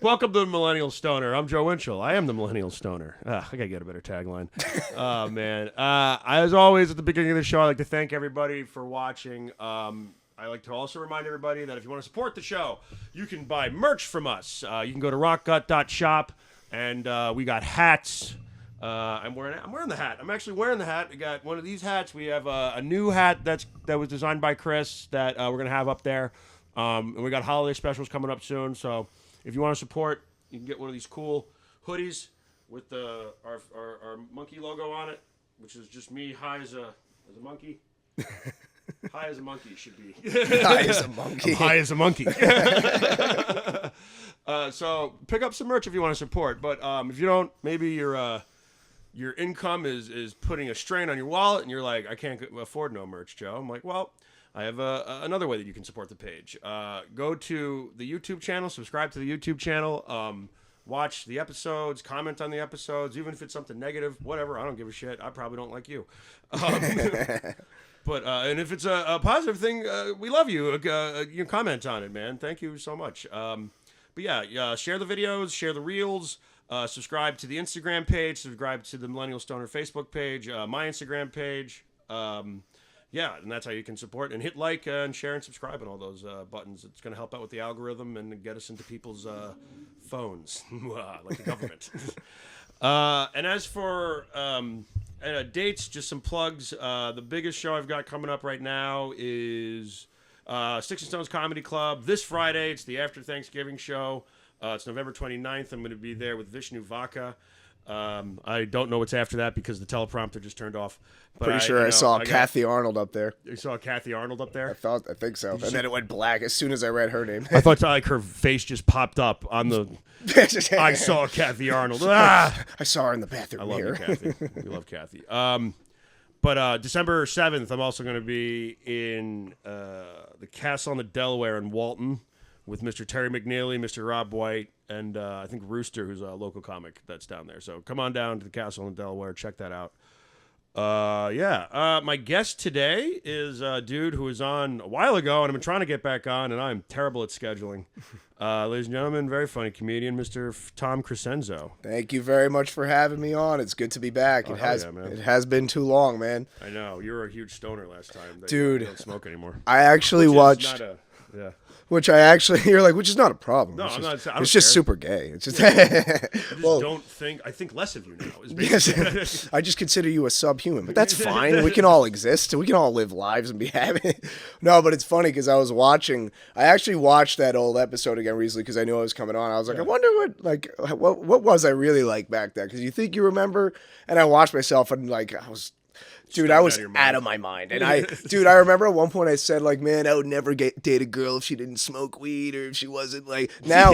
Welcome to the Millennial Stoner. I'm Joe Winchell. I am the Millennial Stoner. I gotta get a better tagline. Oh man. As always, at the beginning of the show, I like to thank everybody for watching. I like to also remind everybody that if you want to support the show, you can buy merch from us. You can go to rockgut.shop, and we got hats. I'm wearing the hat. I'm actually wearing the hat. We got one of these hats. We have a new hat that was designed by Chris that we're gonna have up there. And we got holiday specials coming up soon. So if you want to support, you can get one of these cool hoodies with our monkey logo on it, which is just me high as a monkey. High as a monkey should be. High as a monkey. I'm high as a monkey. So pick up some merch if you want to support. But if you don't, maybe your income is putting a strain on your wallet, and you're like, I can't afford no merch, Joe. I'm like, well, I have another way that you can support the page. Go to the YouTube channel, subscribe to the YouTube channel, watch the episodes, comment on the episodes, even if it's something negative, whatever. I don't give a shit. I probably don't like you. But and if it's a positive thing, we love you. You comment on it, man. Thank you so much. But yeah, share the videos, share the reels, subscribe to the Instagram page, subscribe to the Millennial Stoner Facebook page, my Instagram page. Yeah, and that's how you can support. And hit like and share and subscribe and all those buttons. It's going to help out with the algorithm and get us into people's phones, like the government. And as for dates, just some plugs. The biggest show I've got coming up right now is Sticks and Stones Comedy Club. This Friday, it's the After Thanksgiving show. It's November 29th. I'm going to be there with Vishnu Vaka. I don't know what's after that because the teleprompter just turned off. But Pretty sure I saw Kathy Arnold up there. You saw Kathy Arnold up there? I think so. And then it went black as soon as I read her name. I thought like her face just popped up on the. I saw Kathy Arnold. Ah! I saw her in the bathroom. I love mirror. you, Kathy. We love Kathy. But December 7th, I'm also going to be in the Castle on the Delaware in Walton with Mr. Terry McNeely, Mr. Rob White, and I think Rooster, who's a local comic that's down there. So come on down to the Castle in Delaware. Check that out. My guest today is a dude who was on a while ago, and I've been trying to get back on, and I'm terrible at scheduling. Ladies and gentlemen, very funny comedian, Mr. Tom Crescenzo. Thank you very much for having me on. It's good to be back. It has been too long, man. I know. You were a huge stoner last time. Dude. You don't smoke anymore. I actually watched... Which you're like, which is not a problem. No, it's just super gay. It's just, I think less of you now. Yes, I just consider you a subhuman, but that's fine. We can all exist. We can all live lives and be happy. No, but it's funny because I actually watched that old episode again recently because I knew I was coming on. I was like, I wonder what was I really like back then? Because you think you remember, and I watched myself and like, I was out of my mind. And I remember at one point I said like, man, I would never date a girl if she didn't smoke weed or if she wasn't like, now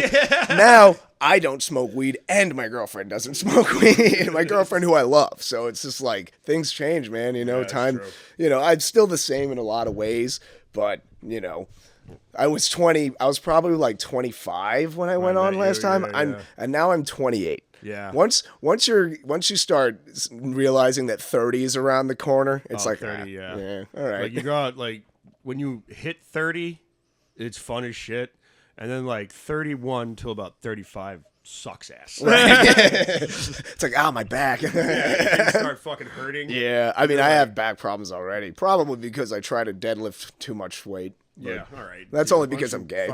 I don't smoke weed and my girlfriend doesn't smoke weed. My girlfriend who I love. So it's just like, things change, man. Time, I'm still the same in a lot of ways, but I was probably like 25 when I went on last time. And now I'm 28. Yeah. Once you start realizing that 30 is around the corner, it's like 30. Yeah. All right. Like you go out, like when you hit 30, it's fun as shit, and then like 31 till about 35 sucks ass. Right. It's like, my back. Things start fucking hurting. Yeah. I mean, I have back problems already, probably because I try to deadlift too much weight. Yeah, all right. That's only because I'm gay.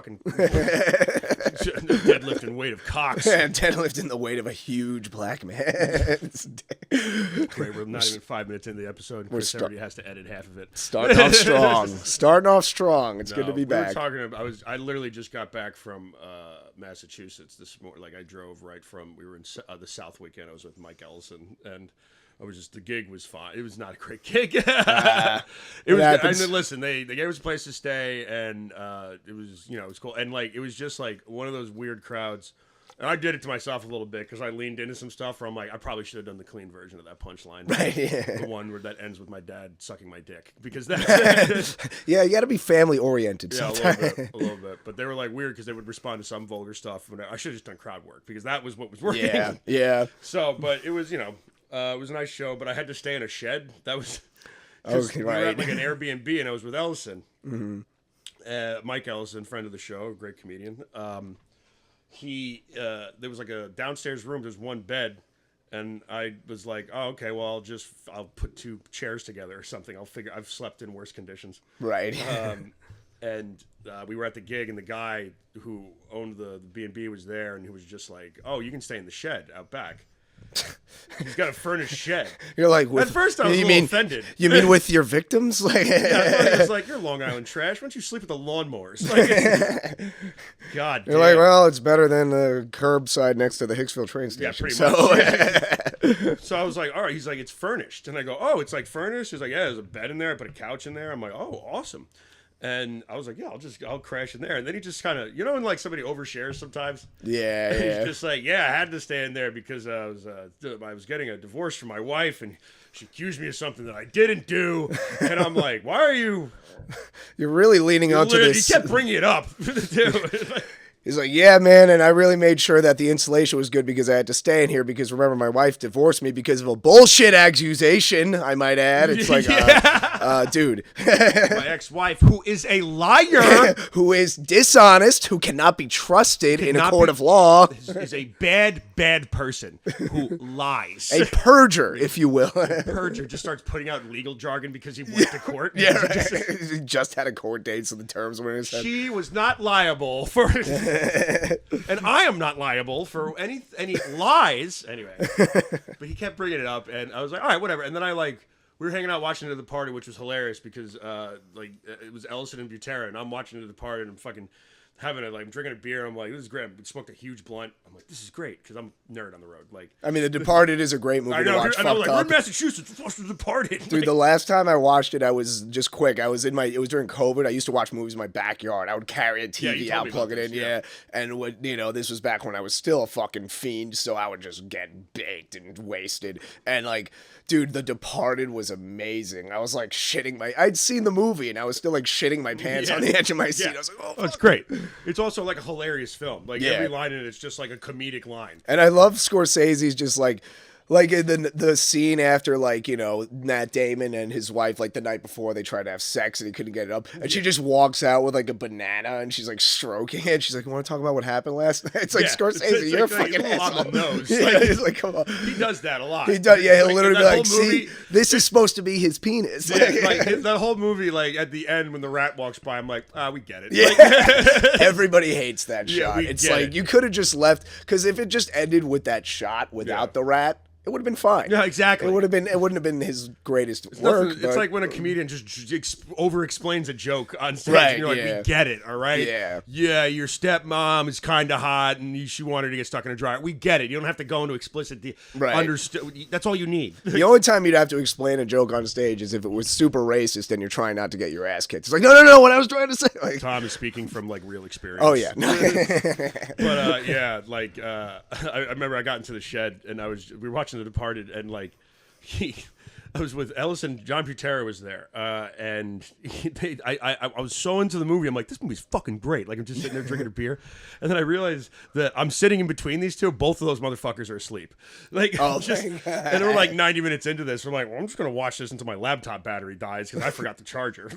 Deadlifting weight of cocks. Deadlifting the weight of a huge black man. Great, we're not even 5 minutes into the episode. Chris already has to edit half of it. Starting off strong. It's good to be back. I literally just got back from Massachusetts this morning. Like I drove right from. We were in the South weekend. I was with Mike Ellison and. The gig was fine. It was not a great gig. It was. And listen, they gave us a place to stay, and it was it was cool. And like it was just like one of those weird crowds. And I did it to myself a little bit because I leaned into some stuff where I'm like, I probably should have done the clean version of that punchline, right? Yeah. The one where that ends with my dad sucking my dick because that. Yeah, you got to be family oriented. Yeah, a little bit. But they were like weird because they would respond to some vulgar stuff. I should have just done crowd work because that was what was working. Yeah. So, but it was it was a nice show, but I had to stay in a shed. That was we were at like an Airbnb, and I was with Ellison, Mike Ellison, friend of the show, great comedian. there was like a downstairs room. There's one bed. And I was like, oh, okay, well, I'll put 2 chairs together or something. I've slept in worse conditions. Right. And we were at the gig, and the guy who owned the B&B was there, and he was just like, oh, you can stay in the shed out back. He's got a furnished shed. You're like, at first I was a little offended. You mean with your victims? Like, yeah, I thought he was like, you're Long Island trash. Why don't you sleep with the lawnmowers? Like, God damn. You're like, well, it's better than the curbside next to the Hicksville train station. Yeah, pretty much. So I was like, all right. He's like, it's furnished. And I go, oh, it's like furnished? He's like, yeah, there's a bed in there. I put a couch in there. I'm like, oh, awesome. And I was like, yeah, I'll crash in there. And then he just kind of, when like somebody overshares sometimes? Yeah, He's just like, yeah, I had to stay in there because I was getting a divorce from my wife, and she accused me of something that I didn't do. And I'm like, why are you? You're really leaning onto this. He kept bringing it up. He's like, yeah, man, and I really made sure that the insulation was good because I had to stay in here because, remember, my wife divorced me because of a bullshit accusation, I might add. It's like, dude. My ex-wife, who is a liar. Who is dishonest, who cannot be trusted in a court of law. Is a bad person who lies. A perjure, if you will. Perjure just starts putting out legal jargon because he went to court. Yeah, right. He just had a court date, so the terms were in his head. She was not liable for... and I am not liable for any lies. Anyway, but he kept bringing it up, and I was like, all right, whatever. And then we were hanging out watching it at the party, which was hilarious because it was Ellison and Butera, and I'm watching it at the party, and I'm fucking I'm drinking a beer. I'm like, this is great. I smoked a huge blunt. I'm like, this is great because I'm a nerd on the road. Like, I mean, The Departed is a great movie to watch. And I was like, we're in Massachusetts. What's The Departed? Dude, the last time I watched it, I was just quick. It was during COVID. I used to watch movies in my backyard. I would carry a TV out, plug it in, and this was back when I was still a fucking fiend, so I would just get baked and wasted. And like, dude, The Departed was amazing. I was like I'd seen the movie, and I was still like shitting my pants on the edge of my seat. I was like, oh, it's great. It's also like a hilarious film. Like every line in it is just like a comedic line. And I love Scorsese's just like in the scene after Matt Damon and his wife the night before they tried to have sex and he couldn't get it up, and she just walks out with a banana and she's stroking it. She's like, "You want to talk about what happened last night?" It's like, Scorsese, you're a fucking asshole. On the nose. He's like, come on. He does that a lot. He does. Yeah, he'll literally be like, "See, this is supposed to be his penis." The whole movie, at the end when the rat walks by, I'm like, we get it. Yeah. Everybody hates that shot. It's it. You could have just left, because if it just ended with that shot without the rat, it would have been fine. Yeah, exactly. It wouldn't have been his greatest work. It's like when a comedian just over-explains a joke on stage, and you're like, we get it, all right? Yeah. Yeah, your stepmom is kind of hot, and she wanted to get stuck in a dryer. We get it. You don't have to go into explicit... Understood. That's all you need. The only time you'd have to explain a joke on stage is if it was super racist and you're trying not to get your ass kicked. It's like, no, what I was trying to say. Tom is speaking from, real experience. Oh, yeah. But, I remember I got into the shed, and we were watching The Departed, and I was with Ellison. John Butera was there, and I was so into the movie. I'm like, this movie's fucking great. I'm just sitting there drinking a beer, and then I realized that I'm sitting in between these two. Both of those motherfuckers are asleep. And we're 90 minutes into this. We're like, well, I'm just gonna watch this until my laptop battery dies because I forgot the charger.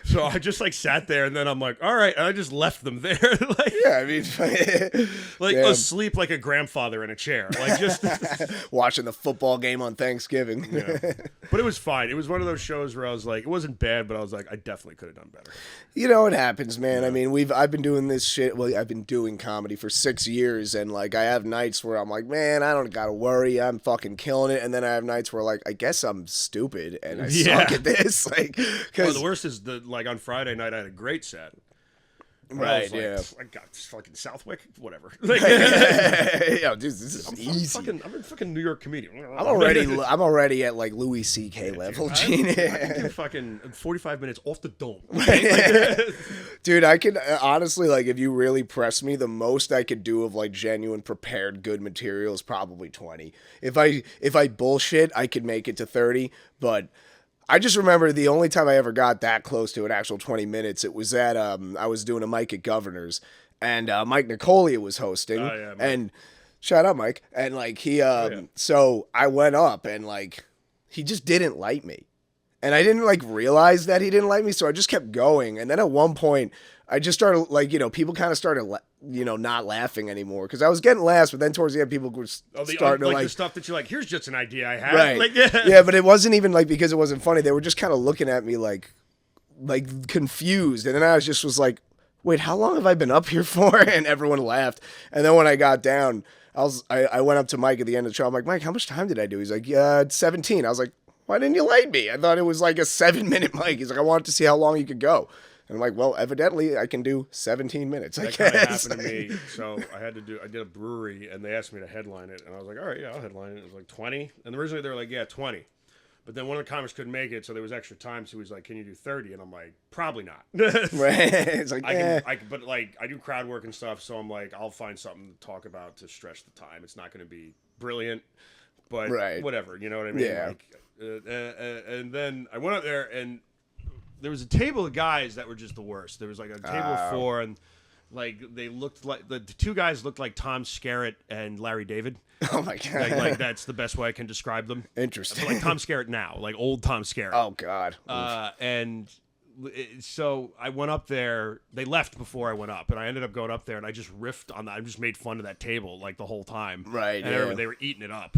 So I just sat there, and then I'm like, all right, and I just left them there. Asleep like a grandfather in a chair, just watching the football game on Thanksgiving. Yeah. But it was fine. It was one of those shows where I was like, it wasn't bad, but I was like, I definitely could have done better. It happens, man. Yeah. I mean, I've been doing this shit. Well, I've been doing comedy for 6 years, and I have nights where I'm like, man, I don't gotta worry, I'm fucking killing it, and then I have nights where I guess I'm stupid and I suck at this. The worst is on Friday night I had a great set. Right, I got this fucking Southwick, whatever. Yo, dude, this is easy. I'm a fucking New York comedian. I'm already at Louis C.K. level, Gene. I can do fucking 45 minutes off the dome. Dude, I can honestly, if you really press me, the most I could do of genuine prepared good material is probably 20. If I bullshit, I could make it to 30, but I just remember the only time I ever got that close to an actual 20 minutes, it was at, I was doing a mic at Governor's, and Mike Nicolia was hosting, and shout out Mike, and so I went up, and he just didn't like me, and I didn't realize that he didn't like me, so I just kept going, and then at one point, I just started like, people kind of started, not laughing anymore because I was getting laughs, but then towards the end, people were starting to like the stuff that you're like, here's just an idea I had. Right. Like, yeah. Yeah, but it wasn't even like because it wasn't funny. They were just kind of looking at me like confused, and then I was like, wait, how long have I been up here for? And everyone laughed. And then when I got down, I went up to Mike at the end of the show. I'm like, Mike, how much time did I do? He's like, yeah, it's 17. I was like, why didn't you light me? I thought it was like a 7-minute mic. He's like, I wanted to see how long you could go. And I'm like, well, evidently I can do 17 minutes. That kind of happened to me. So I did a brewery, and they asked me to headline it, and I was like, all right, yeah, I'll headline it. It was like 20, and originally they were like, yeah, 20. But then one of the comics couldn't make it, so there was extra time. So he was like, "Can you do 30?" And I'm like, "Probably not." Right? It's like, but like I do crowd work and stuff, so I'm like, I'll find something to talk about to stretch the time. It's not going to be brilliant, but whatever, you know what I mean? Yeah. Like, and then I went up there, and there was a table of guys that were just the worst. There was like a table of 4, and like they looked like the 2 guys looked like Tom Skerritt and Larry David. Oh my god! Like that's the best way I can describe them. Interesting. Like Tom Skerritt now, like old Tom Skerritt. Oh god. So I went up there. They left before I went up, and I ended up going up there, and I just riffed on that. I just made fun of that table like the whole time. Right. And they were eating it up.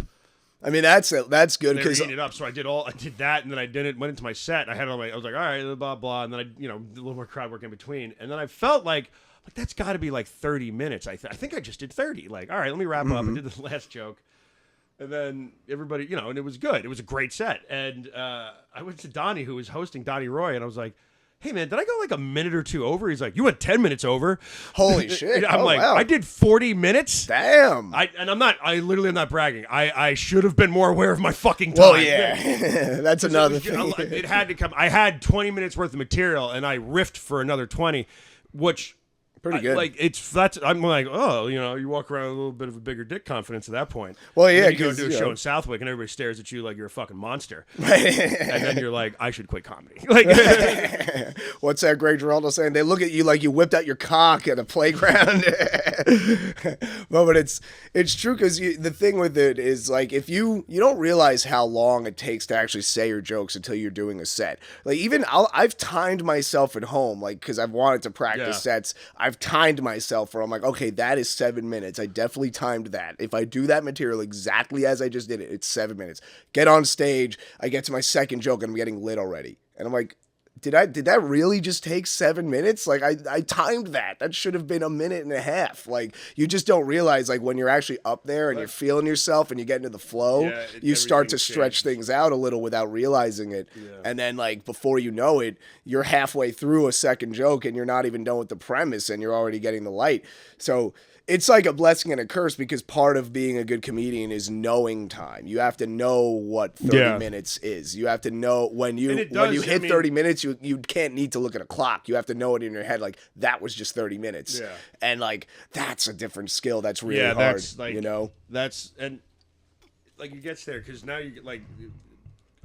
I mean, that's good They were because eating it up. So I did that, and then went into my set. I was like, all right, blah blah, and then I did a little more crowd work in between, and then I felt like that's got to be like 30 minutes. I think I just did 30. Like, all right, let me wrap up. I did the last joke. And then everybody, and it was good. It was a great set. And I went to Donnie, who was hosting, Donnie Roy, and I was like, hey, man, did I go like a minute or 2 over? He's like, you went 10 minutes over. Holy shit. I'm like, wow. I did 40 minutes? Damn. I literally am not bragging. I should have been more aware of my fucking time. Well, yeah. That's another thing. It had to come. I had 20 minutes worth of material, and I riffed for another 20, which... Pretty good. I'm like, oh, you walk around with a little bit of a bigger dick confidence at that point. Well, yeah, you go do a show in Southwick and everybody stares at you like you're a fucking monster. Right. And then you're like, I should quit comedy. Like, what's that Greg Giraldo saying? They look at you like you whipped out your cock at a playground. Well, but it's true because the thing with it is like if you don't realize how long it takes to actually say your jokes until you're doing a set. Like even I've timed myself at home like because I've wanted to practice sets. I've timed myself where I'm like, okay, that is 7 minutes. I definitely timed that. If I do that material exactly as I just did it, it's 7 minutes. Get on stage, I get to my second joke and I'm getting lit already. And I'm like, did that really just take 7 minutes? Like I timed that. That should have been a minute and a half. Like you just don't realize like when you're actually up there and you're feeling yourself and you get into the flow, you start to stretch things out a little without realizing it. Yeah. And then like before you know it, you're halfway through a second joke and you're not even done with the premise and you're already getting the light. So it's like a blessing and a curse because part of being a good comedian is knowing time. You have to know what 30 minutes is. You have to know when you hit 30 minutes, you can't need to look at a clock. You have to know it in your head like that was just 30 minutes. Yeah. And like that's a different skill that's really hard, that's like, That's and like it gets there cuz now you get like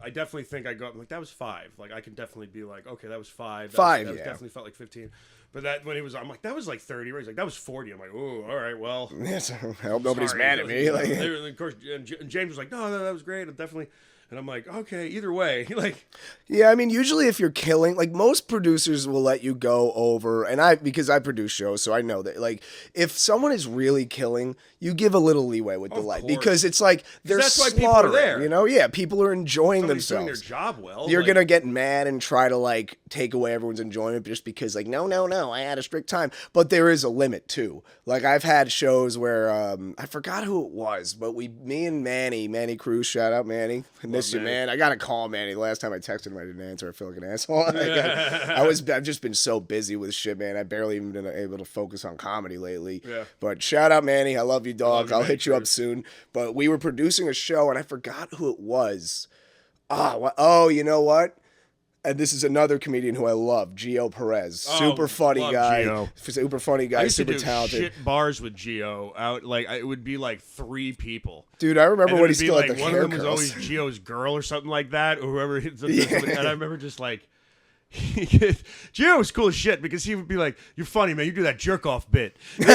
I definitely think I go like that was 5. Like I can definitely be like okay, that was 5. That was definitely felt like 15. But that when I'm like, that was like 30. He's like, that was 40. I'm like, oh, all right, well. Yes, I hope nobody's mad at me. Like, of course, and James was like, no, that was great. I'm definitely. And I'm like, okay, either way. Like, yeah, I mean, usually if you're killing, like most producers will let you go over, and because I produce shows, so I know that, like, if someone is really killing, you give a little leeway with the light because it's like they're slaughtering, there. Yeah, people are enjoying themselves. Doing their job well. You're gonna get mad and try to like take away everyone's enjoyment just because, like, no, I had a strict time, but there is a limit too. Like I've had shows where I forgot who it was, but me and Manny Cruz, shout out Manny. Miss you, man. I gotta call Manny. The last time I texted him, I didn't answer. I feel like an asshole. I've just been so busy with shit, man. I barely even been able to focus on comedy lately. Yeah. But shout out Manny. I love you, dog. I'll hit you up soon. But we were producing a show, and I forgot who it was. Oh, you know what? And this is another comedian who I love, Gio Perez. Super funny guy. Gio. Super funny guy. Super talented. Shit bars with Gio. It would be like 3 people. Dude, I remember when he still had the hair curls. One of them was always Gio's girl or something like that, or whoever. And I remember just like Gio was cool as shit because he would be like, "You're funny, man. You do that jerk off bit." Dude,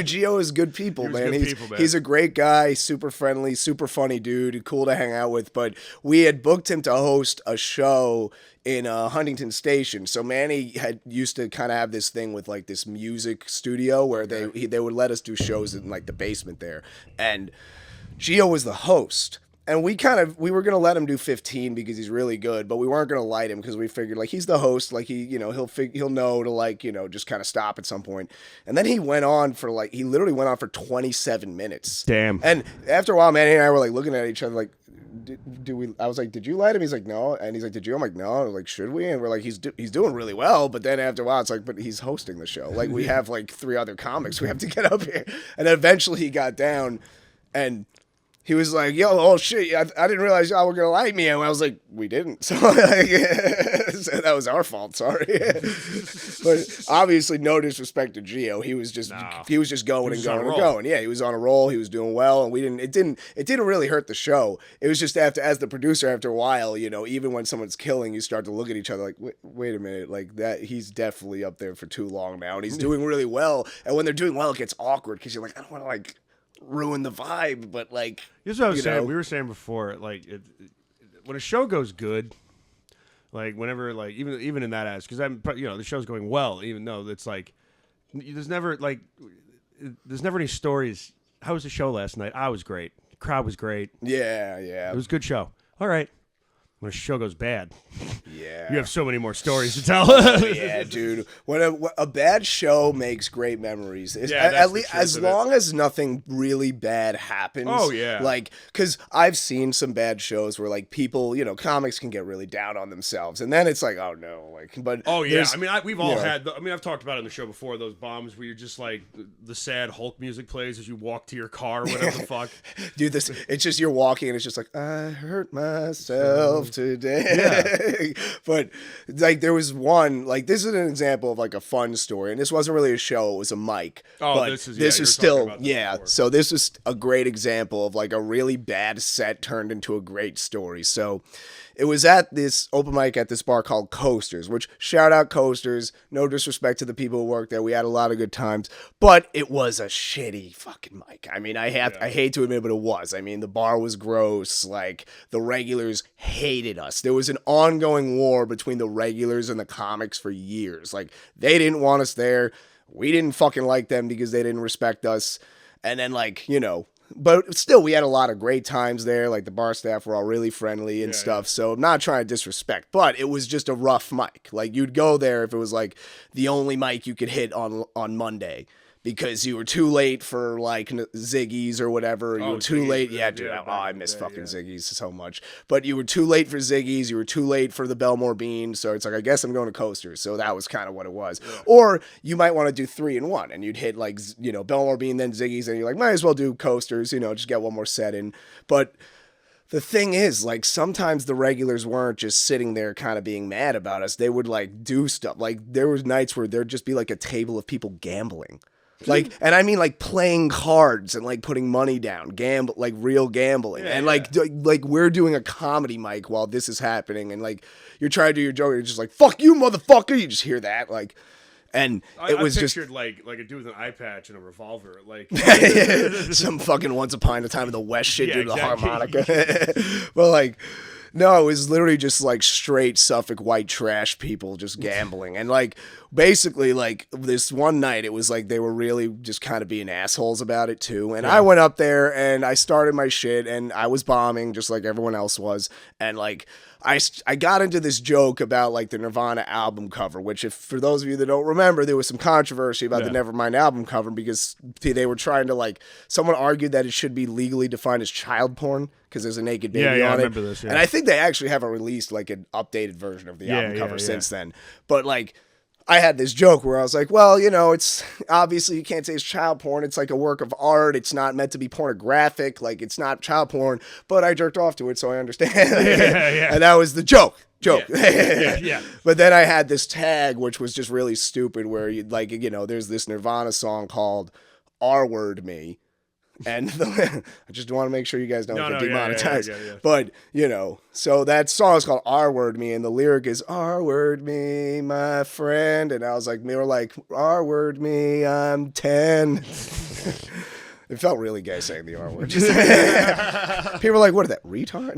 Gio is good people, man. Good people, man. He's a great guy, super friendly, super funny dude, cool to hang out with. But we had booked him to host a show in Huntington Station. So Manny had used to kind of have this thing with like this music studio where they would let us do shows in like the basement there, and Gio was the host. And we were going to let him do 15 because he's really good, but we weren't going to light him because we figured like he's the host, like he'll know to like, just kind of stop at some point. And then he literally went on for 27 minutes. Damn. And after a while, Manny and I were like looking at each other like, I was like, did you light him? He's like, no. And he's like, did you? I'm like, no. I was like, should we? And we're like, he's doing really well. But then after a while, it's like, but he's hosting the show. Like we have like 3 other comics we have to get up here. And eventually he got down and he was like, yo, oh shit, I didn't realize y'all were going to light me. And I was like, we didn't. So, so that was our fault, sorry. But obviously no disrespect to Gio. He was just going and going and going. Yeah, he was on a roll. He was doing well. And it didn't really hurt the show. It was just as the producer, after a while, even when someone's killing, you start to look at each other like, wait a minute, like that, he's definitely up there for too long now. And he's doing really well. And when they're doing well, it gets awkward because you're like, I don't want to like ruin the vibe, but like, here's what I was saying. We were saying before, like, when a show goes good, like whenever, like even in that ass, because the show's going well, even though it's like, there's never any stories. How was the show last night? I was great. The crowd was great. Yeah. It was a good show. All right. When a show goes bad, yeah, you have so many more stories to tell. Yeah, dude. When a bad show makes great memories. At least as long as nothing really bad happens. Oh yeah. Like, because I've seen some bad shows where like people, comics can get really down on themselves, and then it's like, oh no, like, but oh yeah. I mean, we've all had. I've talked about it in the show before. Those bombs where you're just like the sad Hulk music plays as you walk to your car, or whatever the fuck. Dude, it's just you're walking and it's just like, I hurt myself today. Yeah. But like there was one, like this is an example of like a fun story, and this wasn't really a show, it was a mic. Oh, but this is still so this is a great example of like a really bad set turned into a great story. So it was at this open mic at this bar called Coasters, which shout out Coasters, no disrespect to the people who work there, we had a lot of good times, but it was a shitty fucking mic. I mean, I hate to admit it, but it was. I mean, the bar was gross, like the regulars hated us. There was an ongoing war between the regulars and the comics for years. Like they didn't want us there, we didn't fucking like them because they didn't respect us. And then like, but still, we had a lot of great times there. Like the bar staff were all really friendly and stuff. Yeah. So I'm not trying to disrespect, but it was just a rough mic. Like you'd go there if it was like the only mic you could hit on Monday because you were too late for like Ziggy's or whatever. You were too late. Yeah, dude. I miss fucking Ziggy's so much. But you were too late for Ziggy's. You were too late for the Belmore Bean. So it's like, I guess I'm going to Coasters. So that was kind of what it was. Yeah. Or you might want to do 3 in 1 and you'd hit like, Belmore Bean, then Ziggy's, and you're like, might as well do Coasters, just get one more set in. But the thing is, like, sometimes the regulars weren't just sitting there kind of being mad about us. They would like do stuff. Like there was nights where there'd just be like a table of people gambling. Like, and I mean like playing cards and like putting money down, like real gambling. Yeah, and like we're doing a comedy mic while this is happening. And like, you're trying to do your joke. And you're just like, fuck you, motherfucker. You just hear that. Like, and it was just like a dude with an eye patch and a revolver, like some fucking Once Upon a Time in the West shit, dude, exactly. The harmonica. But like, no, it was literally just like straight Suffolk white trash people just gambling. And like, basically like this one night, it was like they were really just kind of being assholes about it too. And I went up there and I started my shit and I was bombing just like everyone else was. And like, I got into this joke about like the Nirvana album cover, which if for those of you that don't remember, there was some controversy about the Nevermind album cover because they were trying to like, someone argued that it should be legally defined as child porn because there's a naked baby on it. I remember this, And I think they actually haven't released like an updated version of the album cover since then. But like, I had this joke where I was like, well, it's obviously you can't say it's child porn. It's like a work of art. It's not meant to be pornographic. Like it's not child porn, but I jerked off to it. So I understand. And that was the joke. Yeah. But then I had this tag, which was just really stupid where you like, there's this Nirvana song called R Word Me. And I just want to make sure you guys don't get demonetized. Yeah. But, so that song is called R Word Me, and the lyric is R Word Me, my friend. And I was like, they were like, R Word Me, I'm 10. It felt really gay saying the R word. People were like, what is that, retard?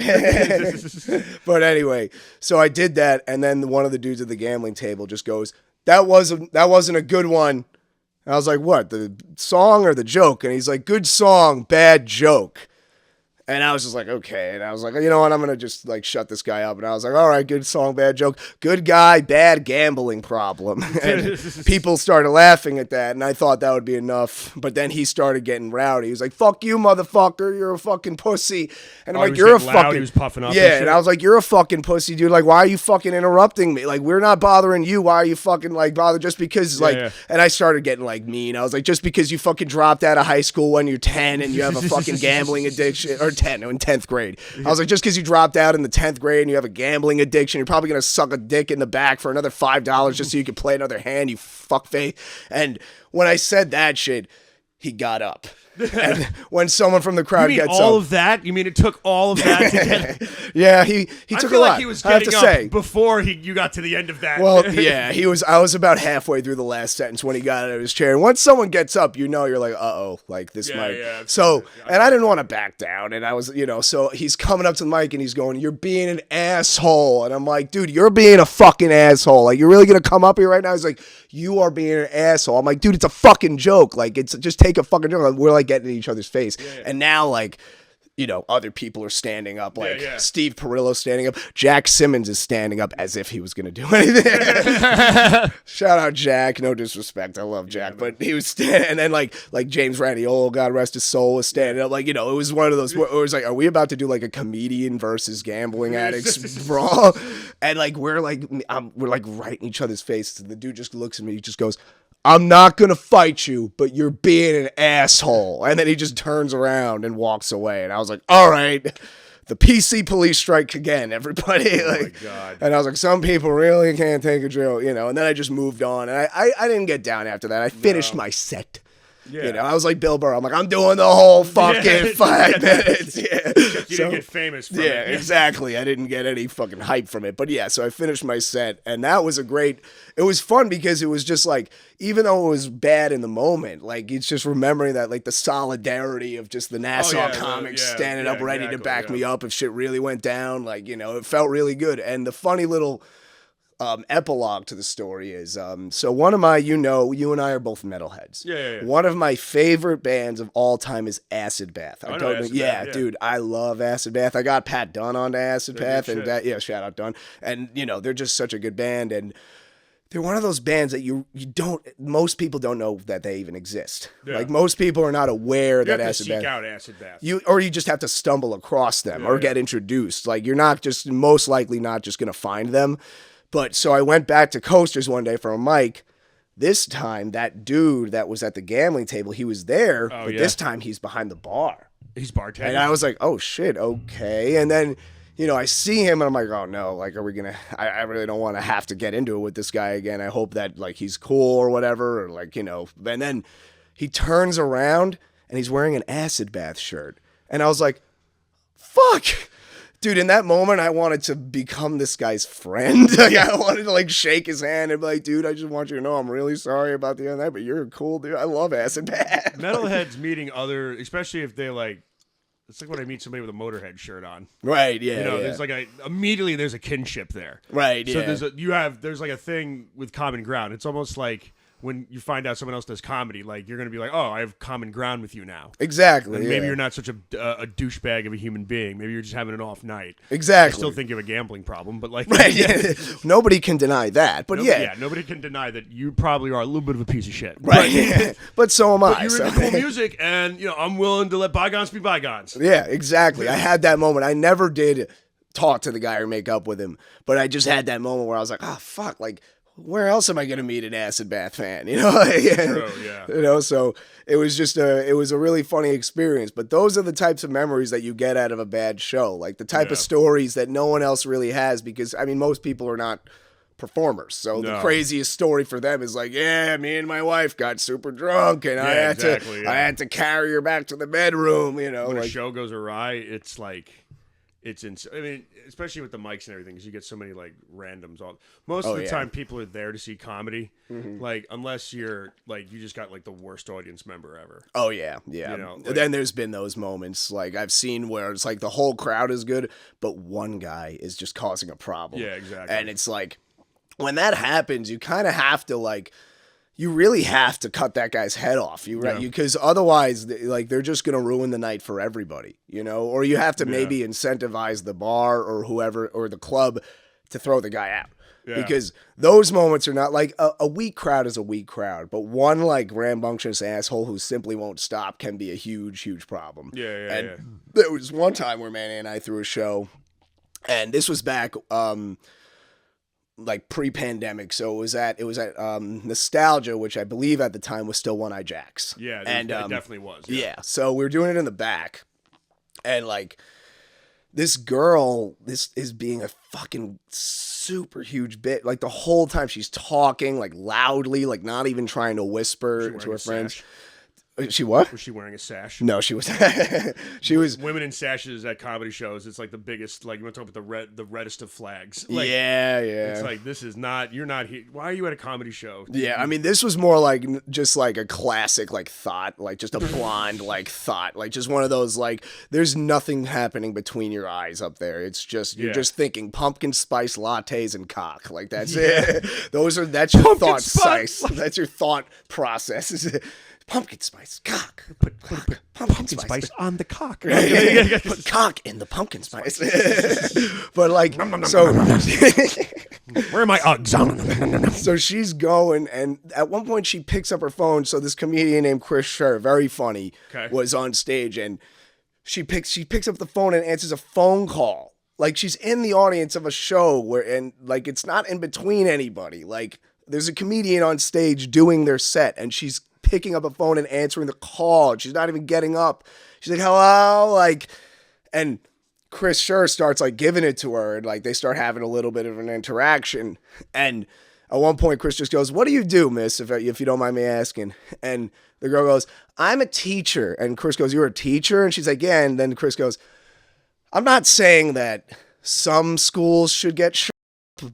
But anyway, so I did that, and then one of the dudes at the gambling table just goes, that wasn't a good one. And I was like, what, the song or the joke? And he's like, good song, bad joke. And I was just like, okay. And I was like, you know what? I'm going to just like shut this guy up. And I was like, all right, good song, bad joke. Good guy, bad gambling problem. And people started laughing at that. And I thought that would be enough. But then he started getting rowdy. He was like, fuck you, motherfucker. You're a fucking pussy. And I'm like, you're a fucking. He was puffing up. Yeah. And I was like, you're a fucking pussy, dude. Like, why are you fucking interrupting me? Like, we're not bothering you. Why are you fucking like bothered just because And I started getting like mean. I was like, just because you fucking dropped out of high school when you're 10 and you have a fucking gambling addiction or 10 in 10th grade. I was like, just because you dropped out in the 10th grade and you have a gambling addiction, you're probably going to suck a dick in the back for another $5 just so you can play another hand, you fuckface. And when I said that shit, he got up. And when someone from the crowd gets all up, of that? You mean it took all of that to get? Yeah, he took a lot. Like he was getting up before you got to the end of that. Well, yeah, I was about halfway through the last sentence when he got out of his chair. And once someone gets up, you're like, uh-oh, like this might. Yeah, so, and I didn't want to back down. And I was, so he's coming up to the mic and he's going, you're being an asshole. And I'm like, dude, you're being a fucking asshole. Like, you're really going to come up here right now? He's like, you are being an asshole. I'm like, dude, it's a fucking joke. Like, it's just take a fucking joke. We're like getting in each other's face. Yeah. And now, like, other people are standing up, like Steve Perillo standing up. Jack Simmons is standing up as if he was going to do anything. Shout out Jack. No disrespect. I love Jack. But he was standing, and then like James Raniolo, God rest his soul, was standing up. Like, it was one of those where it was like, are we about to do like a comedian versus gambling addicts brawl? And like, we're like right in each other's faces. And the dude just looks at me. He just goes, I'm not going to fight you, but you're being an asshole. And then he just turns around and walks away. And I was like, all right, the PC police strike again, everybody. Oh, my God. And I was like, some people really can't take a joke, And then I just moved on. And I didn't get down after that. I finished my set. Yeah. I was like Bill Burr. I'm like, I'm doing the whole fucking 5 minutes. Yeah. You didn't get famous from it. Yeah, exactly. I didn't get any fucking hype from it. But yeah, so I finished my set, and that was it was fun because it was just like, even though it was bad in the moment, like, it's just remembering that, like, the solidarity of just the Nassau comics standing up ready to back me up if shit really went down. Like, it felt really good. And the funny little epilogue to the story is so one of my you and I are both metalheads. Yeah. One of my favorite bands of all time is Acid Bath. Acid Bath, dude, I love Acid Bath. I got Pat Dunn onto Acid Bath, and shout out Dunn. And they're just such a good band, and they're one of those bands that most people don't know that they even exist. Yeah. Like, most people are not aware that Acid Bath. You have to seek out Acid Bath. You just have to stumble across them or get introduced. Like, you're not just most likely not just gonna find them. But so I went back to Coasters one day for a mic. This time, that dude that was at the gambling table, he was there, but this time he's behind the bar. He's bartending. And I was like, oh shit, okay. And then, I see him and I'm like, oh no, like, are we gonna, I really don't want to have to get into it with this guy again. I hope that, like, he's cool or whatever, or like, and then he turns around and he's wearing an Acid Bath shirt. And I was like, fuck. Dude, in that moment, I wanted to become this guy's friend. Like, I wanted to, like, shake his hand and be like, dude, I just want you to know I'm really sorry about the other night, but you're a cool dude. I love Acid Bath. Metalheads meeting especially if they, like, it's like when I meet somebody with a Motorhead shirt on. Right, yeah. There's like immediately there's a kinship there. Right, yeah. So there's like a thing with common ground. It's almost like when you find out someone else does comedy, like, you're going to be like, oh, I have common ground with you now. Exactly. And maybe you're not such a douchebag of a human being. Maybe you're just having an off night. Exactly. I still think you have a gambling problem, but like, right, yeah. Nobody can deny that. But nobody can deny that you probably are a little bit of a piece of shit. Right. But so am I. You're into cool music, and I'm willing to let bygones be bygones. Yeah, exactly. I had that moment. I never did talk to the guy or make up with him, but I just had that moment where I was like, oh fuck, like, where else am I going to meet an Acid Bath fan? True, yeah. So it was just it was a really funny experience. But those are the types of memories that you get out of a bad show. Like, the type of stories that no one else really has, because, I mean, most people are not performers. So the No. craziest story for them is like, yeah, me and my wife got super drunk, and I had to carry her back to the bedroom. You know, when like, a show goes awry, it's like, it's insane. I mean, especially with the mics and everything, because you get so many like randoms. Most of the time, people are there to see comedy. Like, unless you're like, you just got like the worst audience member ever. Oh yeah. You know, like, then there's been those moments like I've seen where it's like the whole crowd is good, but one guy is just causing a problem. Yeah, exactly. And it's like, when that happens, you kind of have to like, you really have to cut that guy's head off. Because otherwise, like, they're just gonna ruin the night for everybody, you know. Or you have to maybe incentivize the bar or whoever or the club to throw the guy out. Yeah. Because those moments are not like a weak crowd is a weak crowd, but one like rambunctious asshole who simply won't stop can be a huge problem. And there was one time where Manny and I threw a show, and this was back like pre-pandemic, so it was at Nostalgia, which I believe at the time was still One Eye Jack's. Yeah, and it definitely was. Yeah, so we were doing it in the back, and like this girl, this is being a fucking super huge bit. Like the whole time she's talking like loudly, like not even trying to whisper to her friends. Sash? She what? Was she wearing a sash? No, she was. She was. Women in sashes at comedy shows. It's like the biggest. Like you want to talk about the reddest of flags. Like, yeah. It's like, this is not. You're not here. Why are you at a comedy show? Yeah, I mean, this was more like just like a classic like thought, like just a blonde like thought, like just one of those like there's nothing happening between your eyes up there. It's just you're just thinking pumpkin spice lattes and cock. Like that's it. That's your thought spice. That's your thought process. Pumpkin spice, cock. Put pumpkin spice on the cock. Put cock in the pumpkin spice. But like, so where are my Uggs? So she's going, and at one point she picks up her phone. So this comedian named Chris Scher, very funny, was on stage, and she picks up the phone and answers a phone call. Like she's in the audience of a show and like it's not in between anybody. Like there's a comedian on stage doing their set, and she's picking up a phone and answering the call. She's not even getting up. She's like, hello, like, and Chris Scher starts like giving it to her, and like they start having a little bit of an interaction. And at one point, Chris just goes, "What do you do, miss, if you don't mind me asking?" And the girl goes, "I'm a teacher." And Chris goes, "You're a teacher?" And she's like, "Yeah." And then Chris goes, "I'm not saying that some schools should get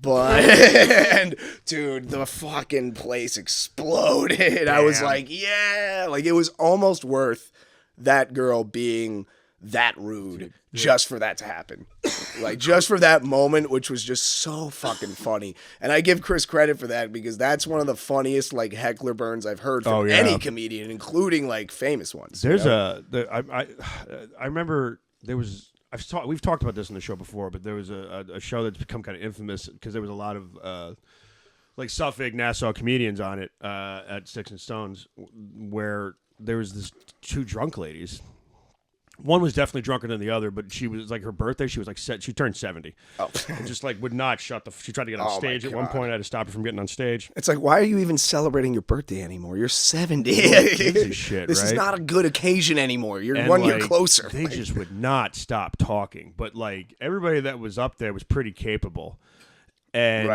but," and dude, the fucking place exploded. Damn. I was like, yeah, like it was almost worth that girl being that rude just for that to happen. Like just for that moment, which was just so fucking funny. And I give Chris credit for that because that's one of the funniest like heckler burns I've heard from any comedian, including like famous ones. There's I remember there was. We've talked about this on the show before, but there was a show that's become kind of infamous because there was a lot of like Suffolk, Nassau comedians on it at Sticks and Stones, where there was this two drunk ladies. One was definitely drunker than the other, but she was like her birthday. She was like she turned 70. Oh, and just like would not shut the. She tried to get on stage at one point. I had to stop her from getting on stage. It's like, why are you even celebrating your birthday anymore? You're 70. Shit, this is not a good occasion anymore. You're and 1 year closer. They just would not stop talking. But like everybody that was up there was pretty capable, and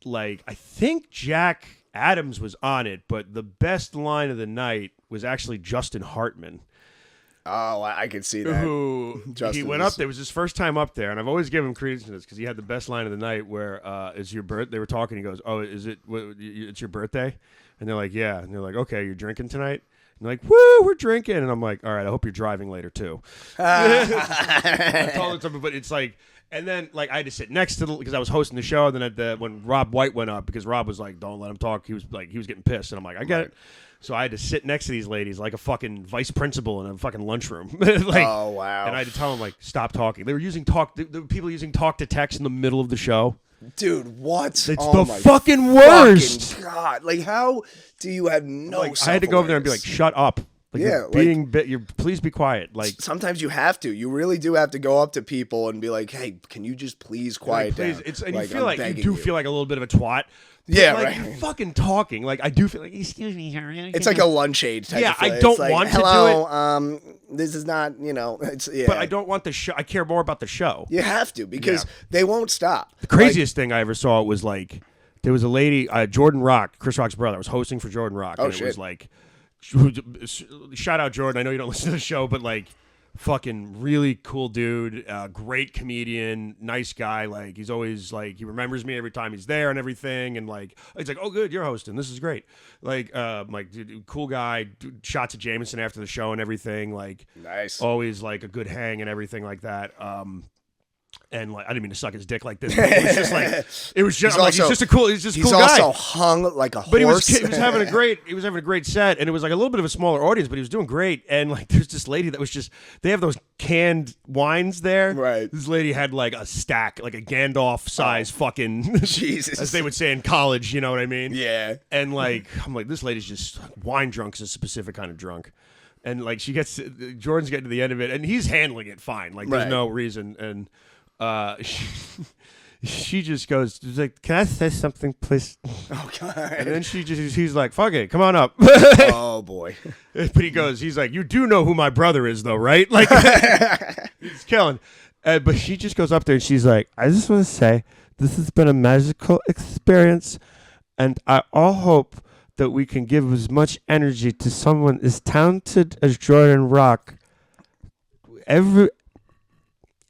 like I think Jack Adams was on it, but the best line of the night was actually Justin Hartman. Oh, I could see that. He went up there. It was his first time up there, and I've always given him credence to this because he had the best line of the night where, is your birthday? They were talking. He goes, oh, is it? It's your birthday? And they're like, yeah. And they're like, okay, you're drinking tonight? And they're like, woo, we're drinking. And I'm like, all right, I hope you're driving later, too. I told him something, but it's like, and then like I had to sit next to because I was hosting the show. And then when Rob White went up, because Rob was like, don't let him talk. He was getting pissed. And I'm like, I get it. So I had to sit next to these ladies like a fucking vice principal in a fucking lunchroom. Like, oh, wow. And I had to tell them, like, stop talking. They were using the people using talk to text in the middle of the show. Dude, what? It's the fucking worst. Fucking God. Like, how do you have no like, I had to go over there and be like, shut up. Like, you're please be quiet. Like sometimes you have to. You really do have to go up to people and be like, "Hey, can you just please quiet down?" And you feel like you do feel like a little bit of a twat. Yeah, like, right. You're fucking talking. Like I do feel like, excuse me, it's like a lunch aid type. Yeah, of thing. I don't want to do it. This is not, it's But I don't want the show. I care more about the show. You have to because they won't stop. The craziest thing I ever saw was like there was a lady, Jordan Rock, Chris Rock's brother, was hosting for Jordan Rock. Oh, and shit. It was like, shout out Jordan. I know you don't listen to the show, but like, fucking really cool dude, great comedian, nice guy. Like, he's always like, he remembers me every time he's there and everything. And like, he's like, oh, good, you're hosting. This is great. Like, dude, cool guy. Shots at Jameson after the show and everything. Like, Nice. always like a good hang and everything like that. And like, I didn't mean to suck his dick like this. But it was just like, it was just He's he's just a cool guy. He's also hung like a horse. But he was having a great set, and it was like a little bit of a smaller audience, but he was doing great. And like, there's this lady that was just, they have those canned wines there. Right. This lady had like a stack, like a Gandalf size fucking Jesus. as they would say in college. You know what I mean? Yeah. And like, I'm like, this lady's just wine drunk, is a specific kind of drunk. And like, Jordan's getting to the end of it, and he's handling it fine. Like, there's Right. no reason. And she just goes, she's like, can I say something, please? Oh, God. And then he's like, fuck it, come on up. Oh, boy. But he's like, you do know who my brother is, though, right? Like, he's killing. But she just goes up there and she's like, I just want to say, this has been a magical experience, and I all hope that we can give as much energy to someone as talented as Jordan Rock.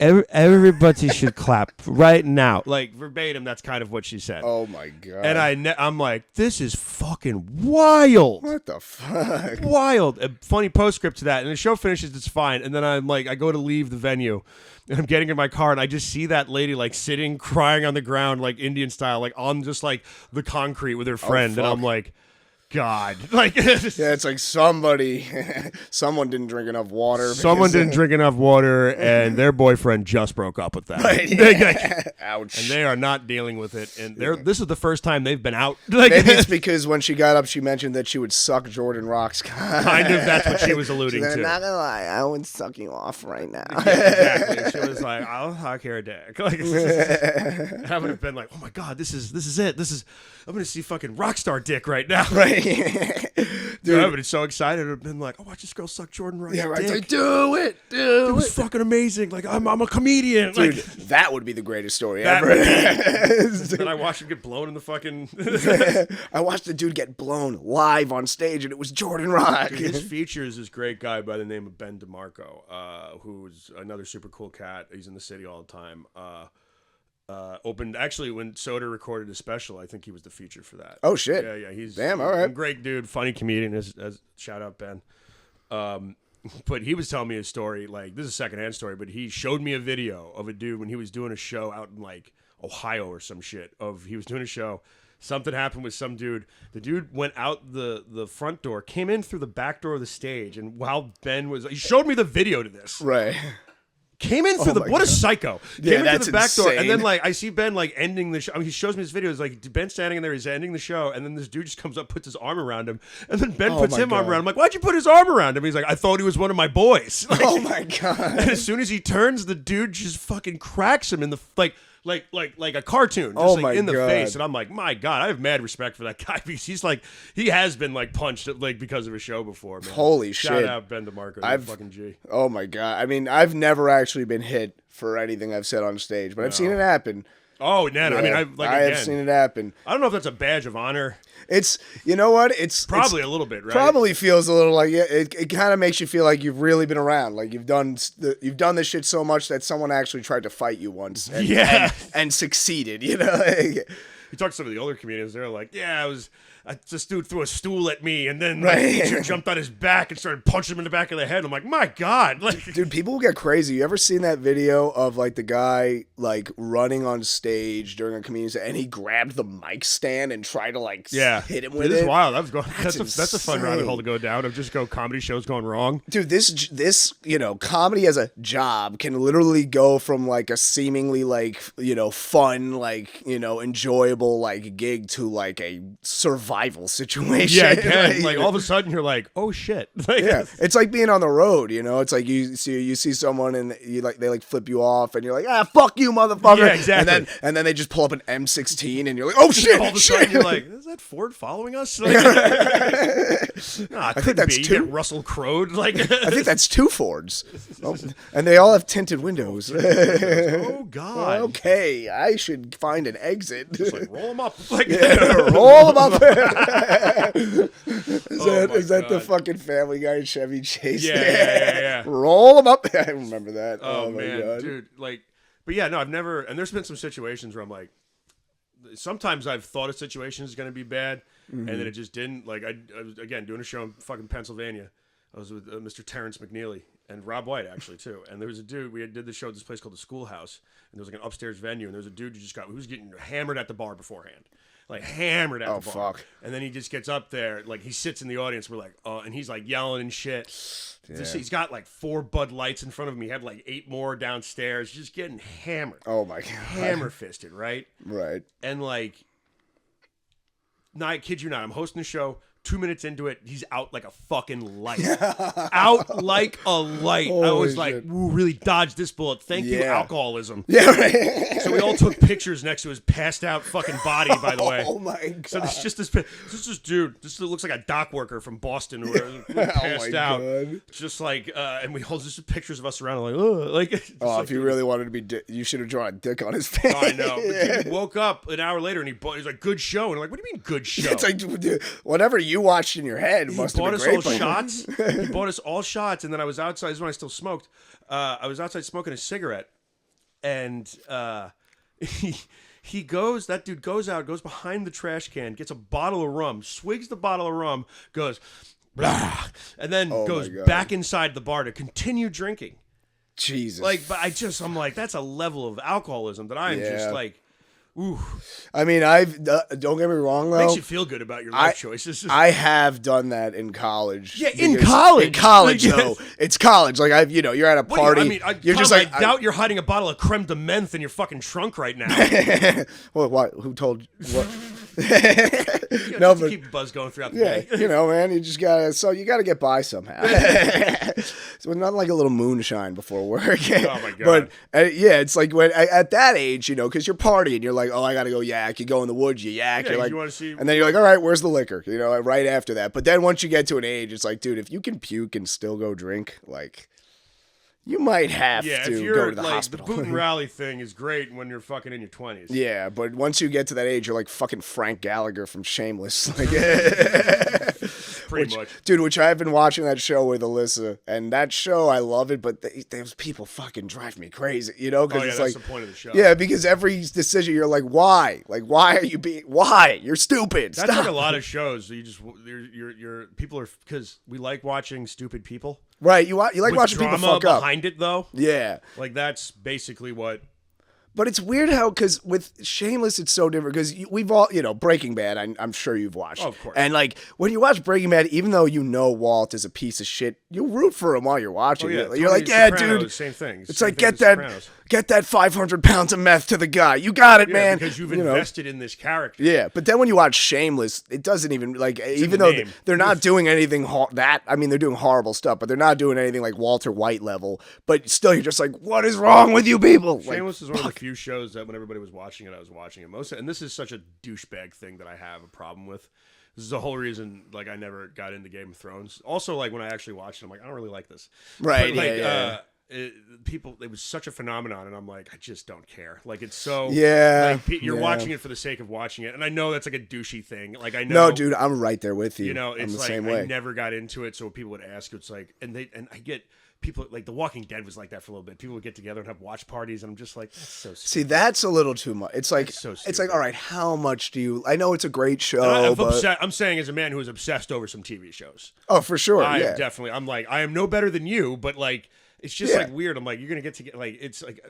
Everybody should clap right now. Like, verbatim, that's kind of what she said. Oh, my God. And I'm like, this is fucking wild. What the fuck? Wild. A funny postscript to that. And the show finishes, it's fine. And then I'm like, I go to leave the venue, and I'm getting in my car, and I just see that lady, like, sitting, crying on the ground, like, Indian style, like, on just, like, the concrete with her friend. And I'm like, God. Like, Yeah, it's like someone didn't drink enough water. Someone didn't drink enough water, and their boyfriend just broke up with them. Right. Ouch. And they are not dealing with it. And this is the first time they've been out. Like, Maybe it's because when she got up, she mentioned that she would suck Jordan Rock's cock. kind of that's what she was alluding I'm to. not gonna lie, I would suck you off right now. Yeah, exactly. She was like, I'll hock her dick. Like, I would have been like, oh my God, this is it. I'm going to see fucking rockstar dick right now. Right. Dude, I would have been so excited. I would have been like, oh, watch this girl suck Jordan Rock's Yeah, right. dick. Like, do it. It was fucking amazing. Like, I'm a comedian. Dude, Like, that would be the greatest story that ever. then I watched him get blown in the fucking... I watched the dude get blown live on stage, and it was Jordan Rock. Dude, his features this great guy by the name of Ben DeMarco, who's another super cool cat. He's in the city all the time. Opened actually when Soda recorded his special. I think he was the feature for that. Oh shit! Yeah, he's damn. All right, a great dude, funny comedian. As shout out Ben. But he was telling me a story. Like, this is a secondhand story, but he showed me a video of a dude when he was doing a show out in like Ohio or some shit. He was doing a show. Something happened with some dude. The dude went out the front door, came in through the back door of the stage, and while Ben was, he showed me the video to this. right. Came in through what a psycho. Yeah, Came in that's through the back door, and insane. then like I see Ben like ending the show. I mean, he shows me his video. It's like Ben standing in there, he's ending the show, and then this dude just comes up, puts his arm around him, and then Ben puts my him arm God. around him. I'm like, why'd you put his arm around him? He's like, I thought he was one of my boys. Like, Oh my God. and as soon as he turns, the dude just fucking cracks him in the like a cartoon, just Oh like my in the God. face. And I'm like, my God, I have mad respect for that guy because he's like, he has been like punched like because of a show before, man. Holy Shout shit. out Ben DeMarco, fucking G. Oh my God. I mean, I've never actually been hit for anything I've said on stage, but I've seen it happen. Oh, man. I mean, I have seen it happen. I don't know if that's a badge of honor. It's, you know what? It's Probably a little bit, right? Probably feels a little like it kind of makes you feel like you've really been around, like you've done this shit so much that someone actually tried to fight you once, and, and succeeded. You know, You talk to some of the older comedians, they're like, yeah, this dude threw a stool at me, and then Right. the teacher jumped on his back and started punching him in the back of the head. I'm like, my God. Like, dude, people will get crazy. You ever seen that video of like the guy like running on stage during a comedian set, and he grabbed the mic stand and tried to like hit him with It is it? wild. That's a fun rabbit insane. hole to go down of just comedy shows going wrong. Dude, this comedy as a job can literally go from like a seemingly like fun like enjoyable like gig to like a survival situation. Yeah, it can. Like all of a sudden you're like, oh shit. Like, yeah, it's like being on the road. It's like you see someone and they flip you off and you're like, fuck you, motherfucker. Yeah, exactly. And then they just pull up an M16 and you're like, oh shit. all of a sudden you're like, is that Ford following us? Like, nah, it couldn't be. You get Russell Crowe. Like, I think that's two Fords. Oh, and they all have tinted windows. oh God. Okay, I should find an exit. It's like, roll them up. Like, roll them up. Is that the God. fucking Family Guy Chevy Chase? Yeah. Roll them up. I remember that. Oh, my man, God. dude. Like, but yeah, no, I've never. And there's been some situations where I'm like, sometimes I've thought a situation is going to be bad, and then it just didn't. Like, I was, again, doing a show in fucking Pennsylvania. I was with Mr. Terrence McNeely and Rob White, actually, too. And there was a dude, did the show at this place called the Schoolhouse, and there was like an upstairs venue, and there was a dude who was getting hammered at the bar beforehand. Like, hammered at the bar. Fuck. And then he just gets up there, like, he sits in the audience, we're like, and he's like yelling and shit. He's got like 4 Bud Lights in front of him. He had like 8 more downstairs, just getting hammered. Oh, my God. Hammer fisted, right? Right. And like, no, I kid you not, I'm hosting the show. 2 minutes into it, he's out like a fucking light. Out like a light. I was like, ooh, really dodged this bullet. Thank you, alcoholism. Yeah, right. So we all took pictures next to his passed out fucking body, by the way. Oh, my God. So there's just this dude. This looks like a dock worker from Boston who passed out. God. Just like, and we hold just pictures of us around like, oh, like. If you really wanted to be, you should have drawn a dick on his face. I know. But dude woke up an hour later and he's like, good show. And I'm like, what do you mean good show? It's like, dude, whatever you watched in your head must have been great. He bought us all shots. He bought us all shots, and then I was outside. This is when I still smoked. I was outside smoking a cigarette, and that dude goes out, goes behind the trash can, gets a bottle of rum, swigs the bottle of rum, goes, blah, and then goes back inside the bar to continue drinking. Jesus. Like, but I'm like, that's a level of alcoholism that I'm just like, ooh. I mean, don't get me wrong though. Makes you feel good about your life choices. I have done that in college. Yeah, in college. In college, though. It's college. Like you're at a party. You're just like, I doubt you're hiding a bottle of creme de menthe in your fucking trunk right now. Well, what? Who told you? What? No, but keep the buzz going throughout the day. Man, you just gotta get by somehow. So not like a little moonshine before work. Oh my God. But it's like when at that age, because you're partying, you're like, oh, I gotta go yak. You go in the woods, you yak. Yeah, you're like, you want to see, and then you're like, all right, where's the liquor? Right after that. But then once you get to an age, it's like, dude, if you can puke and still go drink, like, you might have to go to the hospital. The boot and rally thing is great when you're fucking in your 20s. Yeah, but once you get to that age, you're like fucking Frank Gallagher from Shameless. Like, Pretty much. Dude, which I've been watching that show with Alyssa, and that show, I love it, but those people fucking drive me crazy, because it's that's like, the point of the show. Yeah, because every decision, you're like, why? Like, why are you why? You're stupid. That's Stop. like a lot of shows. You're people are, because we like watching stupid people. Right, you like with watching people fuck up. Behind it, though. Yeah. Like, that's basically what... But it's weird how, because with Shameless, it's so different, because we've all, Breaking Bad, I'm sure you've watched. Oh, of course. And, like, when you watch Breaking Bad, even though Walt is a piece of shit, you root for him while you're watching it. You're like, yeah, dude. Same thing. It's like, get that 500 pounds of meth to the guy. You got it, man. Because you've invested in this character. Yeah, but then when you watch Shameless, it doesn't even, like, even though they're not doing anything they're doing horrible stuff, but they're not doing anything like Walter White level. But still, you're just like, what is wrong with you people? Shameless is one of the few shows that when everybody was watching it, I was watching it most. And this is such a douchebag thing that I have a problem with. This is the whole reason, like, I never got into Game of Thrones. Also, like, when I actually watched it, I'm like, I don't really like this. Right, but, it was such a phenomenon, and I'm like, I just don't care. Like, it's so... Like, you're watching it for the sake of watching it, and I know that's like a douchey thing. Like, I know... No, dude, I'm right there with you. It's I'm the like, same way. I never got into it, so people would ask, it's like... And I get... People, like, The Walking Dead was like that for a little bit. People would get together and have watch parties, and I'm just like, that's so stupid. See, that's a little too much. It's like, it's like, all right, how much do you... I know it's a great show, I'm saying as a man who is obsessed over some TV shows. Oh, for sure, I'm like, I am no better than you, but, like, it's just, like, weird. I'm like, you're going to get, like, it's like,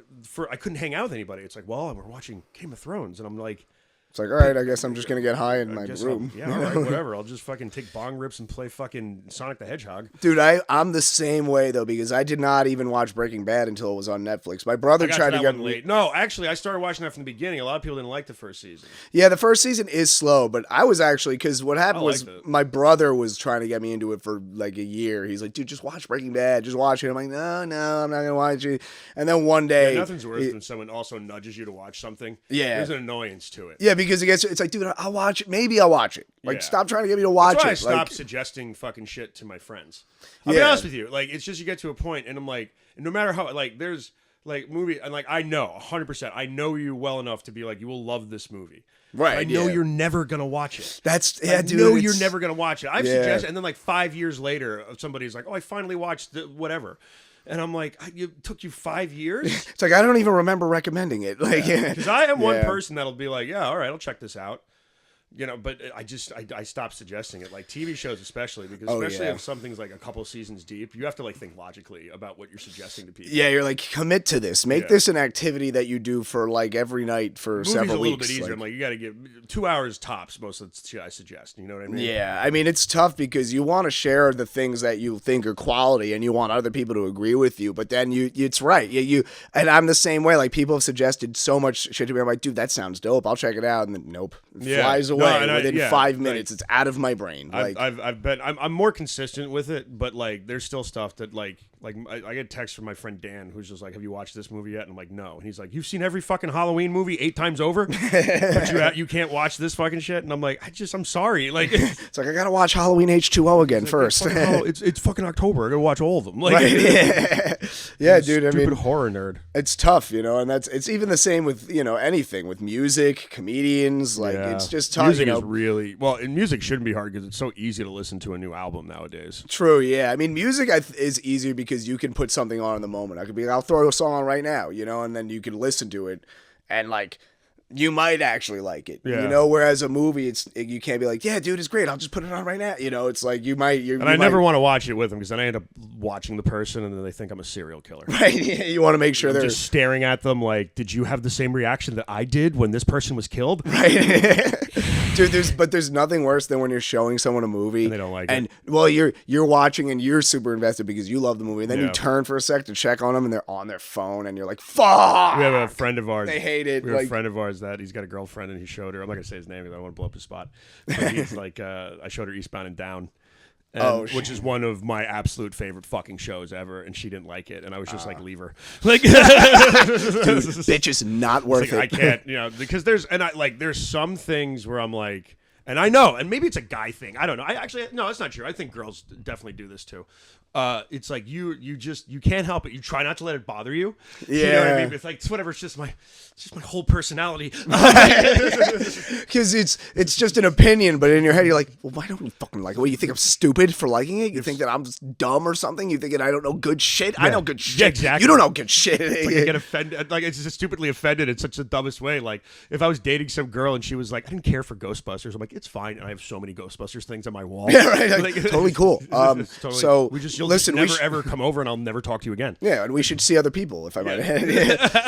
I couldn't hang out with anybody. It's like, well, we're watching Game of Thrones, and I'm like... It's like, all right, I guess I'm just going to get high in my room. All right, whatever. I'll just fucking take bong rips and play fucking Sonic the Hedgehog. Dude, I'm the same way, though, because I did not even watch Breaking Bad until it was on Netflix. My brother tried to get me... late. No, actually, I started watching that from the beginning. A lot of people didn't like the first season. Yeah, the first season is slow, but I was actually... Because what happened was my brother was trying to get me into it for like a year. He's like, dude, just watch Breaking Bad. Just watch it. I'm like, no, I'm not going to watch it. And then one day... Yeah, nothing's worse than someone also nudges you to watch something. Yeah. There's an annoyance to it. Yeah, because it's like, dude, I'll watch it. Maybe I'll watch it. Like, stop trying to get me to watch That's why it. I stopped suggesting fucking shit to my friends. I'll be honest with you. Like, it's just you get to a point, and I'm like, no matter how, like, there's like movie, and like I know 100%. I know you well enough to be like, you will love this movie. Right. I know you're never gonna watch it. That's I dude. know you're never gonna watch it. I've Yeah. suggested, and then like 5 years later, somebody's like, "Oh, I finally watched whatever," and I'm like, "It took you 5 years?" It's like I don't even remember recommending it. Like, Because I am one Yeah. person that'll be like, "Yeah, all right, I'll check this out." You know, but I stopped suggesting it, like TV shows especially, because especially yeah. if something's like a couple seasons deep, you have to like think logically about what you're suggesting to people. Yeah, you're like, commit to this. Make this an activity that you do for like every night for Movie's several a little weeks. bit easier. Like, I'm like, you got to give 2 hours tops. Most of the shit I suggest. You know what I mean? yeah, I mean it's tough because you want to share the things that you think are quality, and you want other people to agree with you. But then it's right. You and I'm the same way. Like people have suggested so much shit to me. I'm like, dude, that sounds dope. I'll check it out, and then nope, it flies away within 5 minutes. It's out of my brain. Like I'm more consistent with it, but like there's still stuff that like I get texts from my friend Dan who's just like, "Have you watched this movie yet?" And I'm like, "No." And he's like, "You've seen every fucking Halloween movie 8 times over, but you can't watch this fucking shit." And I'm like, I'm sorry. Like it's like I gotta watch Halloween H2O again first. It's fucking October. I gotta watch all of them. Like, right, yeah, dude. I stupid mean, horror nerd. it's tough, and it's even the same with anything with music, comedians. Like it's just tough. Music is really and music shouldn't be hard because it's so easy to listen to a new album nowadays. True, yeah. I mean, music is easier because you can put something on in the moment. I could be like, I'll throw a song on right now, and then you can listen to it, and like you might actually like it, Whereas a movie, you can't be like, yeah, dude, it's great. I'll just put it on right now. It's like you might. I never want to watch it with them because then I end up watching the person and then they think I'm a serial killer. Right? Yeah, you want to make sure they're just staring at them like, did you have the same reaction that I did when this person was killed? Right. Dude, there's nothing worse than when you're showing someone a movie and they don't like it. And well, you're watching and you're super invested because you love the movie, and then you turn for a sec to check on them and they're on their phone and you're like, fuck. We have a friend of ours. They hate it. We have a friend of ours that he's got a girlfriend and he showed her. I'm not gonna say his name because I don't want to blow up his spot. But he's like, I showed her Eastbound and Down. Which is one of my absolute favorite fucking shows ever, and she didn't like it, and I was just like, leave her. Like, dude, bitch is not worth like, it. I can't, because there's some things where I'm like, and I know, and maybe it's a guy thing. I don't know. No, that's not true. I think girls definitely do this too. It's like you can't help it. You try not to let it bother you. Yeah, you know what I mean? It's like it's whatever. It's just my whole personality. Because it's just an opinion, but in your head you're like, well, why don't you fucking like it? What, you think I'm stupid for liking it? You think that I'm just dumb or something? You think I don't know good shit? Yeah. I know good shit. Yeah, exactly. You don't know good shit. It's like you get offended. Like it's just stupidly offended in such the dumbest way. Like if I was dating some girl and she was like, I didn't care for Ghostbusters. I'm like, it's fine. And I have so many Ghostbusters things on my wall. Yeah, right. Like, totally cool. Totally, so you'll listen, just never ever come over, and I'll never talk to you again. Yeah, and we should see other people if I might add.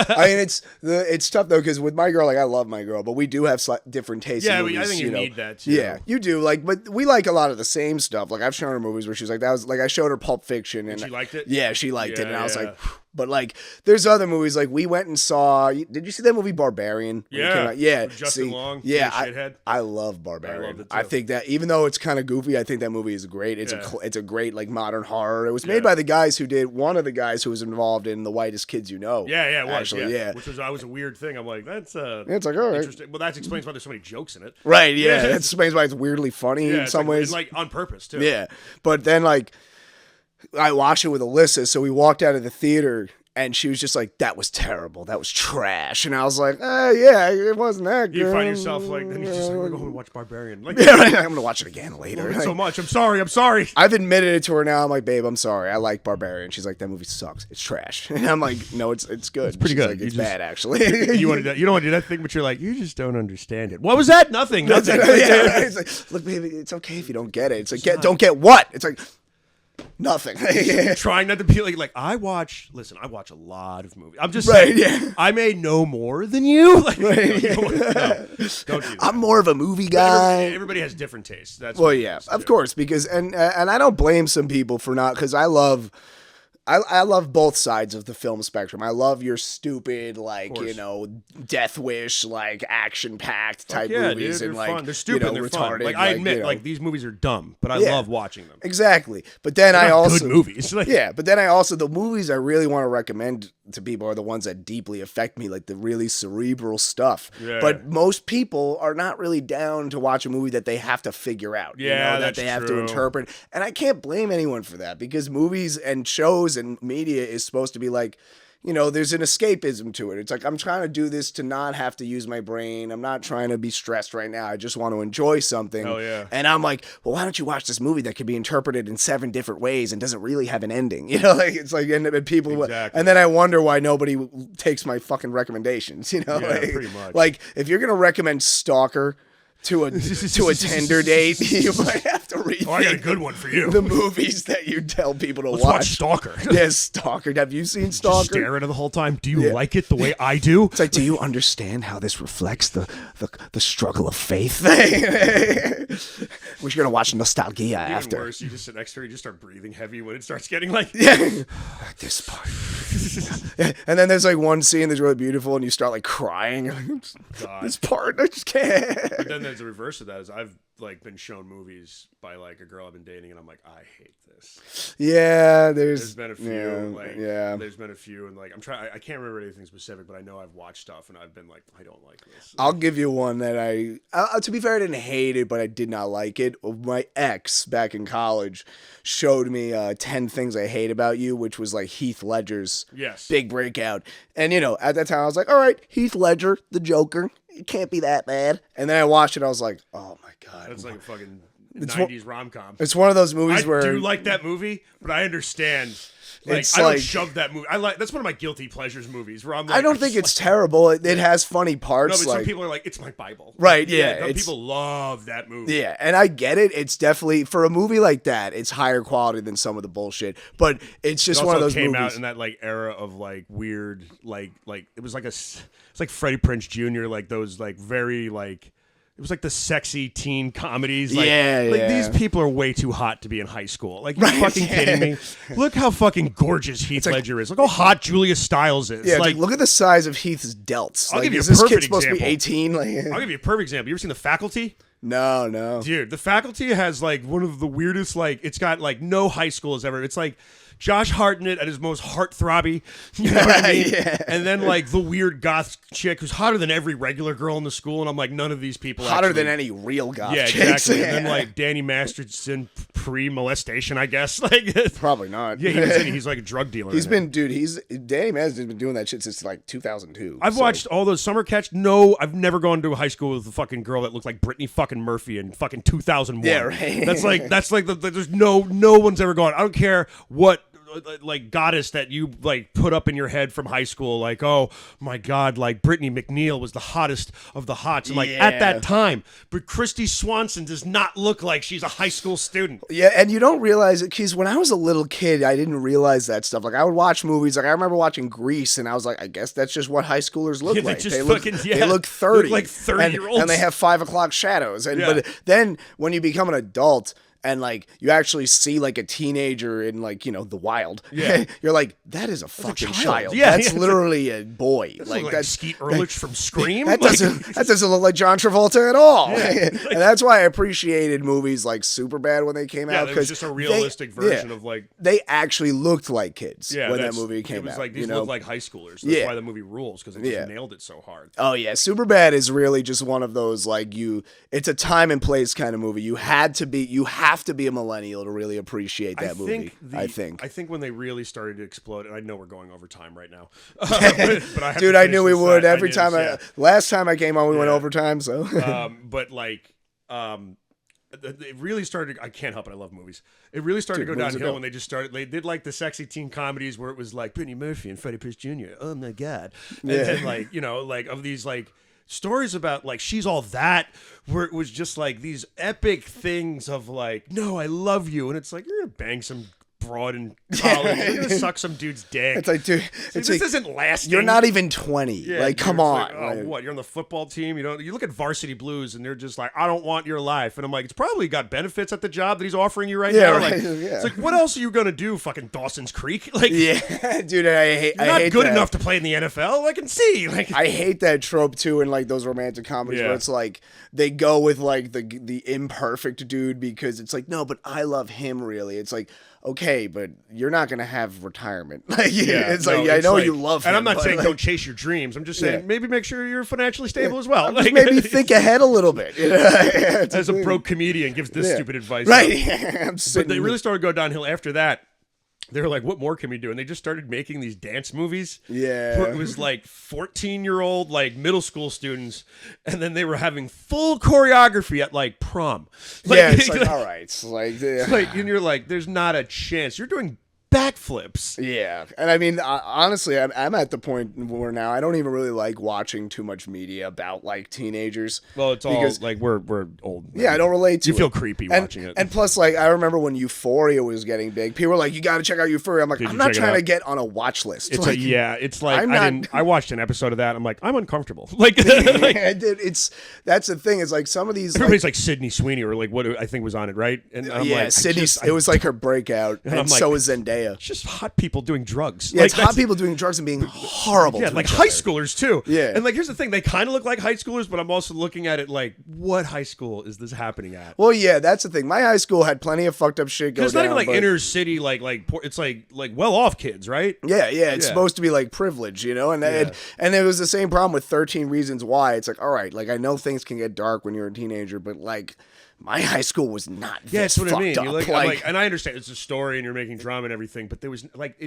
I mean, it's tough though because with my girl, like I love my girl, but we do have different tastes. Yeah, in movies, I think you need that too. Yeah, you do. Like, but we like a lot of the same stuff. Like I've shown her movies where she's like, that was like I showed her Pulp Fiction, and she liked it. Yeah, she liked it, and I was like. But like, there's other movies like we went and saw. Did you see that movie Barbarian? Yeah, yeah. Justin Long. Yeah, shithead. I love Barbarian. I loved it too. I think that even though it's kind of goofy, I think that movie is great. It's a great like modern horror. It was made by the guys who did one of the guys who was involved in The Whitest Kids You Know. Yeah, it was. Actually, yeah. Which was always a weird thing. I'm like, that's it's like all right. interesting. Well, that explains why there's so many jokes in it. Right. Yeah, that explains why it's weirdly funny in some ways. Like on purpose too. Yeah, but then like I watched it with Alyssa, so we walked out of the theater. And she was just like, that was terrible. That was trash. And I was like, yeah, it wasn't that good. You find yourself like, then you're just like, we're going to watch Barbarian. Like, yeah, right. I'm going to watch it again later. Like, so much. I'm sorry. I've admitted it to her now. I'm like, babe, I'm sorry. I like Barbarian. She's like, that movie sucks. It's trash. And I'm like, no, it's good. It's pretty good. Like, it's bad, actually. You don't want to do that thing, but you're like, you just don't understand it. What was that? Nothing. Yeah, right. It's like, look, baby, it's okay if you don't get it. It's like, don't get what? It's like, nothing. Trying not to be like I watch a lot of movies. I'm just right, saying, I may know more than you. Like, right, don't do that. I'm more of a movie guy. Everybody has different tastes. That's of course, because and I don't blame some people for not, because I love both sides of the film spectrum. I love your stupid, like, Death Wish, like action-packed type movies, dude, and like fun. They're stupid, they're retarded. Fun. Like I admit, like these movies are dumb, but I love watching them. Exactly. But then they're I also good movies. but then I also the movies I really want to recommend to people are the ones that deeply affect me, like the really cerebral stuff. Yeah. But most people are not really down to watch a movie that they have to figure out. Yeah, that they have to interpret, and I can't blame anyone for that because movies and shows and media is supposed to be like, there's an escapism to it. It's like, I'm trying to do this to not have to use my brain. I'm not trying to be stressed right now. I just want to enjoy something. Oh, yeah. And I'm like, well, why don't you watch this movie that could be interpreted in 7 different ways and doesn't really have an ending? Like, it's like, and people, Exactly. and then I wonder why nobody takes my fucking recommendations, Yeah, pretty much. Like, if you're going to recommend Stalker to a Tinder date, you might have to read. Oh, I got a good one for you. The movies that you tell people to Let's watch Stalker. Yes, Stalker. Have you seen Stalker? Just stare at it the whole time. Do you like it the way I do? It's like, do you understand how this reflects the struggle of faith? We're gonna watch Nostalgia Even after. worse, you just sit next to her, you just start breathing heavy when it starts getting like This part. And then there's like one scene that's really beautiful, and you start like crying. God. This part, I just can't. But then there's a reverse of that. Is I've like been shown movies by like a girl I've been dating, and I'm like, I hate this. Yeah, There's been a few. Yeah. There's been a few, and like I'm trying. I can't remember anything specific, but I know I've watched stuff, and I've been like, I don't like this. I'll give you one that to be fair, I didn't hate it, but I did not like it. My ex back in college showed me 10 Things I Hate About You, which was like Heath Ledger's big breakout. And, at that time I was like, all right, Heath Ledger, the Joker, it can't be that bad. And then I watched it, I was like, oh my God. That's like a fucking 90s rom-com. It's one of those movies where... I do like that movie, but I understand... Like, It's I don't like- shove that movie. That's one of my guilty pleasures movies where I'm like, I don't think it's terrible. It has funny No, parts. but some people are like, it's my Bible. Right, yeah, Some it's- people love that movie. Yeah, and I get it. It's definitely, for a movie like that, it's higher quality than some of the bullshit. But it's just It one of also those came movies. out in that like era of like weird like it was like it's like Freddie Prinze Jr. like those like very like it was like the sexy teen comedies. Like, like these people are way too hot to be in high school. Like, you fucking kidding me? Look how fucking gorgeous Heath Ledger is. Look how hot Julia Stiles is. Yeah, like, look at the size of Heath's delts. I'll give you is a this perfect kid supposed to be example. 18? Like, I'll give you a perfect example. You ever seen The Faculty? No. Dude, The Faculty has like one of the weirdest, like, it's got like no high school has ever. It's like Josh Hartnett at his most heartthrobby, you know what I mean? Yeah. And then like the weird goth chick who's hotter than every regular girl in the school, and I'm like, none of these people Hotter actually... than any real goth Yeah, chicks. exactly. And then like Danny Masterson pre-molestation, I guess. Like, Probably not. yeah, he's like a drug dealer. He's been, dude. Danny Masterson's been doing that shit since like 2002. I've watched all those summer catch. No, I've never gone to a high school with a fucking girl that looked like Brittany fucking Murphy in fucking 2001. Yeah, right. That's like there's no one's ever gone. I don't care what like goddess that you like put up in your head from high school, like, oh my god, like Brittany McNeil was the hottest of the hots, and like at that time, but Christy Swanson does not look like she's a high school student. Yeah, and you don't realize it because when I was a little kid, I didn't realize that stuff. Like I would watch movies. Like I remember watching Grease, and I was like, I guess that's just what high schoolers look Yeah, like. they Look 30, like 30-year-olds, and they have 5 o'clock shadows. And but then when you become an adult. And like you actually see like a teenager in like the wild. Yeah, you're like that is a fucking child. Yeah, that's literally a boy. Like that's Skeet Ulrich from Scream. That doesn't look like John Travolta at all. And that's why I appreciated movies like Superbad when they came out because it was just a realistic version of like they actually looked like kids when that movie came out. It was like these look like high schoolers. That's why the movie rules because they just nailed it so hard. Oh yeah, Superbad is really just one of those like it's a time and place kind of movie. You have to be a millennial to really appreciate that movie. I think when they really started to explode, and I know we're going over time right now, but I dude, I knew we would. Every time last time I came on, we went overtime. So, but like, it really started. I can't help it. I love movies. It really started to go downhill when they just started. They did like the sexy teen comedies where it was like Brittany Murphy and Freddie Prinze Jr. Oh my god, and then like like of these like stories about like She's All That, where it was just like these epic things of like, no, I love you, and it's like you're gonna bang some broad in college, you're gonna suck some dude's dick. It's like, dude, this isn't lasting. You're not even 20. Yeah, like, dude, come on. Like, oh, what? You're on the football team. You look at Varsity Blues, and they're just like, I don't want your life. And I'm like, it's probably got benefits at the job that he's offering you right now. Right. Like, it's like, what else are you gonna do? Fucking Dawson's Creek? Like, yeah, dude, I hate. You're not good enough to play in the NFL. I can see. Like, I hate that trope too in like those romantic comedies where it's like they go with like the imperfect dude because it's like, no, but I love him really. It's like, okay, but you're not gonna have retirement. Like, it's like I know you love him, and I'm not saying like, don't chase your dreams. I'm just saying maybe make sure you're financially stable as well. Like, maybe think ahead a little bit. As a broke comedian gives this stupid advice, right? But they really started to go downhill after that. they were like, what more can we do? And they just started making these dance movies. Yeah. Where it was like 14-year-old, like middle school students. And then they were having full choreography at like prom. Like, yeah, it's like, all right. It's like, and you're like, there's not a chance. You're doing backflips. Yeah, and I mean, honestly, I'm at the point where now I don't even really like watching too much media about like teenagers. Well, it's all like we're old. Yeah, I don't relate to You it. feel creepy watching it. And plus, like, I remember when Euphoria was getting big, people were like, "You got to check out Euphoria." I'm like, I'm not trying to get on a watch list. It's like, it's like I watched an episode of that. I'm like, I'm uncomfortable. Like, that's the thing. It's like some of these everybody's like Sydney Sweeney or like what I think was on it, right? And I'm like, Sydney. It was like her breakout, and so is Zendaya. It's just hot people doing drugs. Yeah, like, it's hot people doing drugs and being horrible. Yeah, like high schoolers too. Yeah. And like here's the thing, they kind of look like high schoolers, but I'm also looking at it like, what high school is this happening at? Well, yeah, that's the thing. My high school had plenty of fucked up shit going on. It's not even like inner city, like it's like well off kids, right? Yeah. It's supposed to be like privilege, you know? And it was the same problem with 13 Reasons Why. It's like, all right, like I know things can get dark when you're a teenager, but like my high school was not this that's what I mean. Up. You're like, and I understand it's a story and you're making drama and everything, but there was like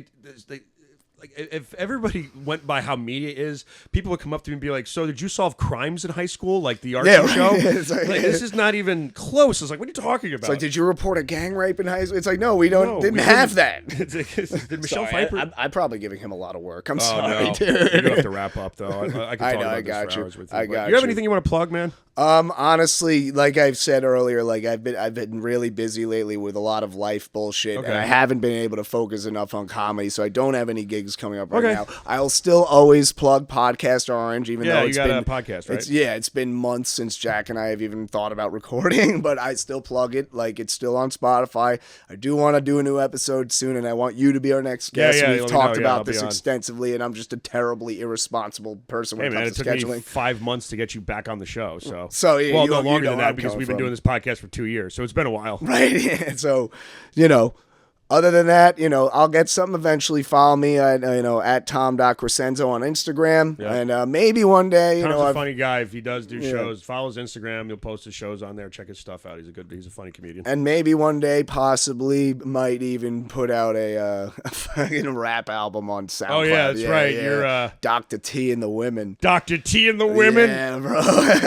if everybody went by how media is, people would come up to me and be like, "So did you solve crimes in high school, like the Archie show?" Like, this is not even close. It's like, what are you talking about? It's like, did you report a gang rape in high school? It's like, no, we didn't have that. Did Michelle Pfeiffer? I'm probably giving him a lot of work. I'm sorry, no. dude. You have to wrap up though. I can talk about this for hours with you. I got you have anything you want to plug, man? Honestly, like I've said earlier, like I've been really busy lately with a lot of life bullshit, and I haven't been able to focus enough on comedy, so I don't have any gigs coming up right now. I'll still always plug Podcast Orange, even though it's you got been a podcast, right? It's been months since Jack and I have even thought about recording, but I still plug it. Like it's still on Spotify. I do want to do a new episode soon, and I want you to be our next guest. We've talked about this extensively, and I'm just a terribly irresponsible person when it comes to scheduling. It took me 5 months to get you back on the show, so no longer than that because we've been doing this podcast for 2 years, so it's been a while, right? Yeah. So, other than that, I'll get something eventually. Follow me at, at Tom.Crescenzo on Instagram. Yeah. And maybe one day, Tom's a funny guy. If he does do shows, follow his Instagram. He'll post his shows on there. Check his stuff out. He's a funny comedian. And maybe one day, possibly, might even put out a fucking rap album on SoundCloud. Oh, yeah, that's right. Yeah. You're Dr. T and the Women. Dr. T and the Women? Yeah, bro.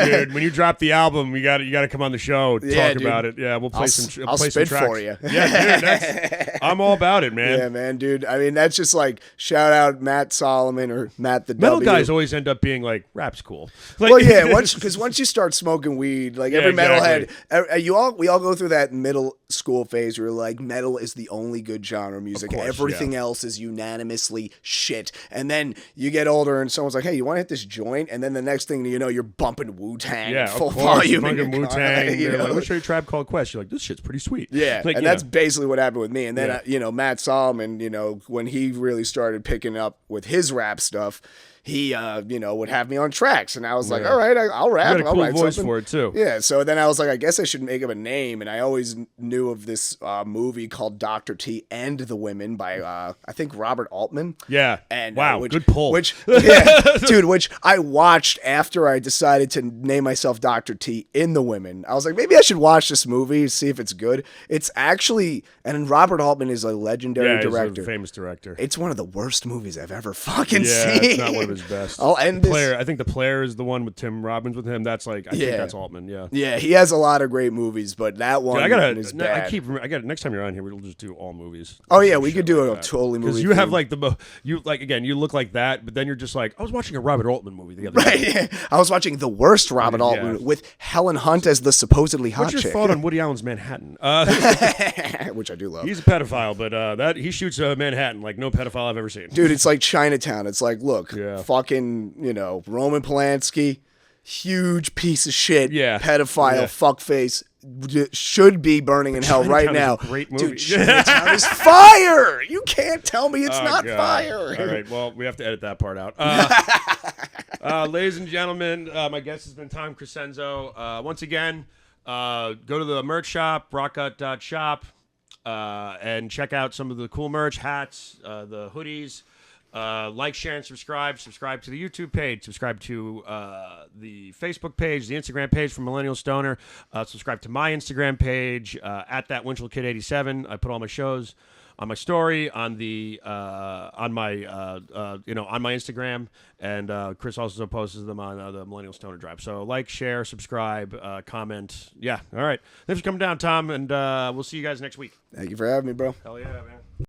Dude, when you drop the album, you got to come on the show, talk about it. Yeah, we'll play some tracks. I'll spit for you. Yeah, dude, I'm all about it, man. Yeah, man, dude. I mean, that's just like shout out Matt Solomon or Matt the Metal W. guys always end up being like, rap's cool. Like, well, yeah, because once you start smoking weed, like every metalhead, we all go through that middle school phase where like metal is the only good genre of music. Everything else is unanimously shit. And then you get older and someone's like, hey, you want to hit this joint? And then the next thing you know, you're bumping Wu-Tang full volume. Wu-Tang. They're like, let's show you Tribe Called Quest. You're like, this shit's pretty sweet. Yeah, and that's basically what happened with me. And then, Matt Solomon, when he really started picking up with his rap stuff, he, would have me on tracks. And I was like, all right, I'll rap. You got a cool voice for it, too. Yeah, so then I was like, I guess I should make him a name. And I always knew of this movie called Dr. T and the Women by, I think, Robert Altman. Yeah. And, wow, good pull. Which I watched after I decided to name myself Dr. T in the Women. I was like, maybe I should watch this movie, see if it's good. It's actually, and Robert Altman is a legendary director. He's a famous director. It's one of the worst movies I've ever fucking seen. Yeah, it's not one of his best. I'll end the Player. I think The Player is the one with Tim Robbins with him. That's like, I think that's Altman. Yeah. Yeah, he has a lot of great movies, but that one is bad. I got next time you're on here, we'll just do all movies. Oh yeah, we could do a totally movie. Because you have like you look like that, but then you're just like, I was watching a Robert Altman movie the other day. Right. I was watching the worst Robert Altman with Helen Hunt as the supposedly hot chick. What's your thought on Woody Allen's Manhattan? Which I do love. He's a pedophile, but that he shoots Manhattan like no pedophile I've ever seen. Dude, it's like Chinatown. It's like, look, fucking, Roman Polanski, huge piece of shit, pedophile, fuckface, should be burning in hell right now. Great movie. Dude, Chinatown is fire. You can't tell me it's not fire. All right, well, we have to edit that part out. Ladies and gentlemen, my guest has been Tom Crescenzo. Once again, go to the merch shop, rockgut.shop, and check out some of the cool merch, hats, the hoodies. Like, share, and subscribe. Subscribe to the YouTube page. Subscribe to the Facebook page, the Instagram page from Millennial Stoner. Subscribe to my Instagram page, at that Winchell Kid 87. I put all my shows on my story, on the on my on my Instagram, and Chris also posts them on the Millennial Stoner Drive. So like, share, subscribe, comment. Yeah, all right. Thanks for coming down, Tom, and we'll see you guys next week. Thank you for having me, bro. Hell yeah, man.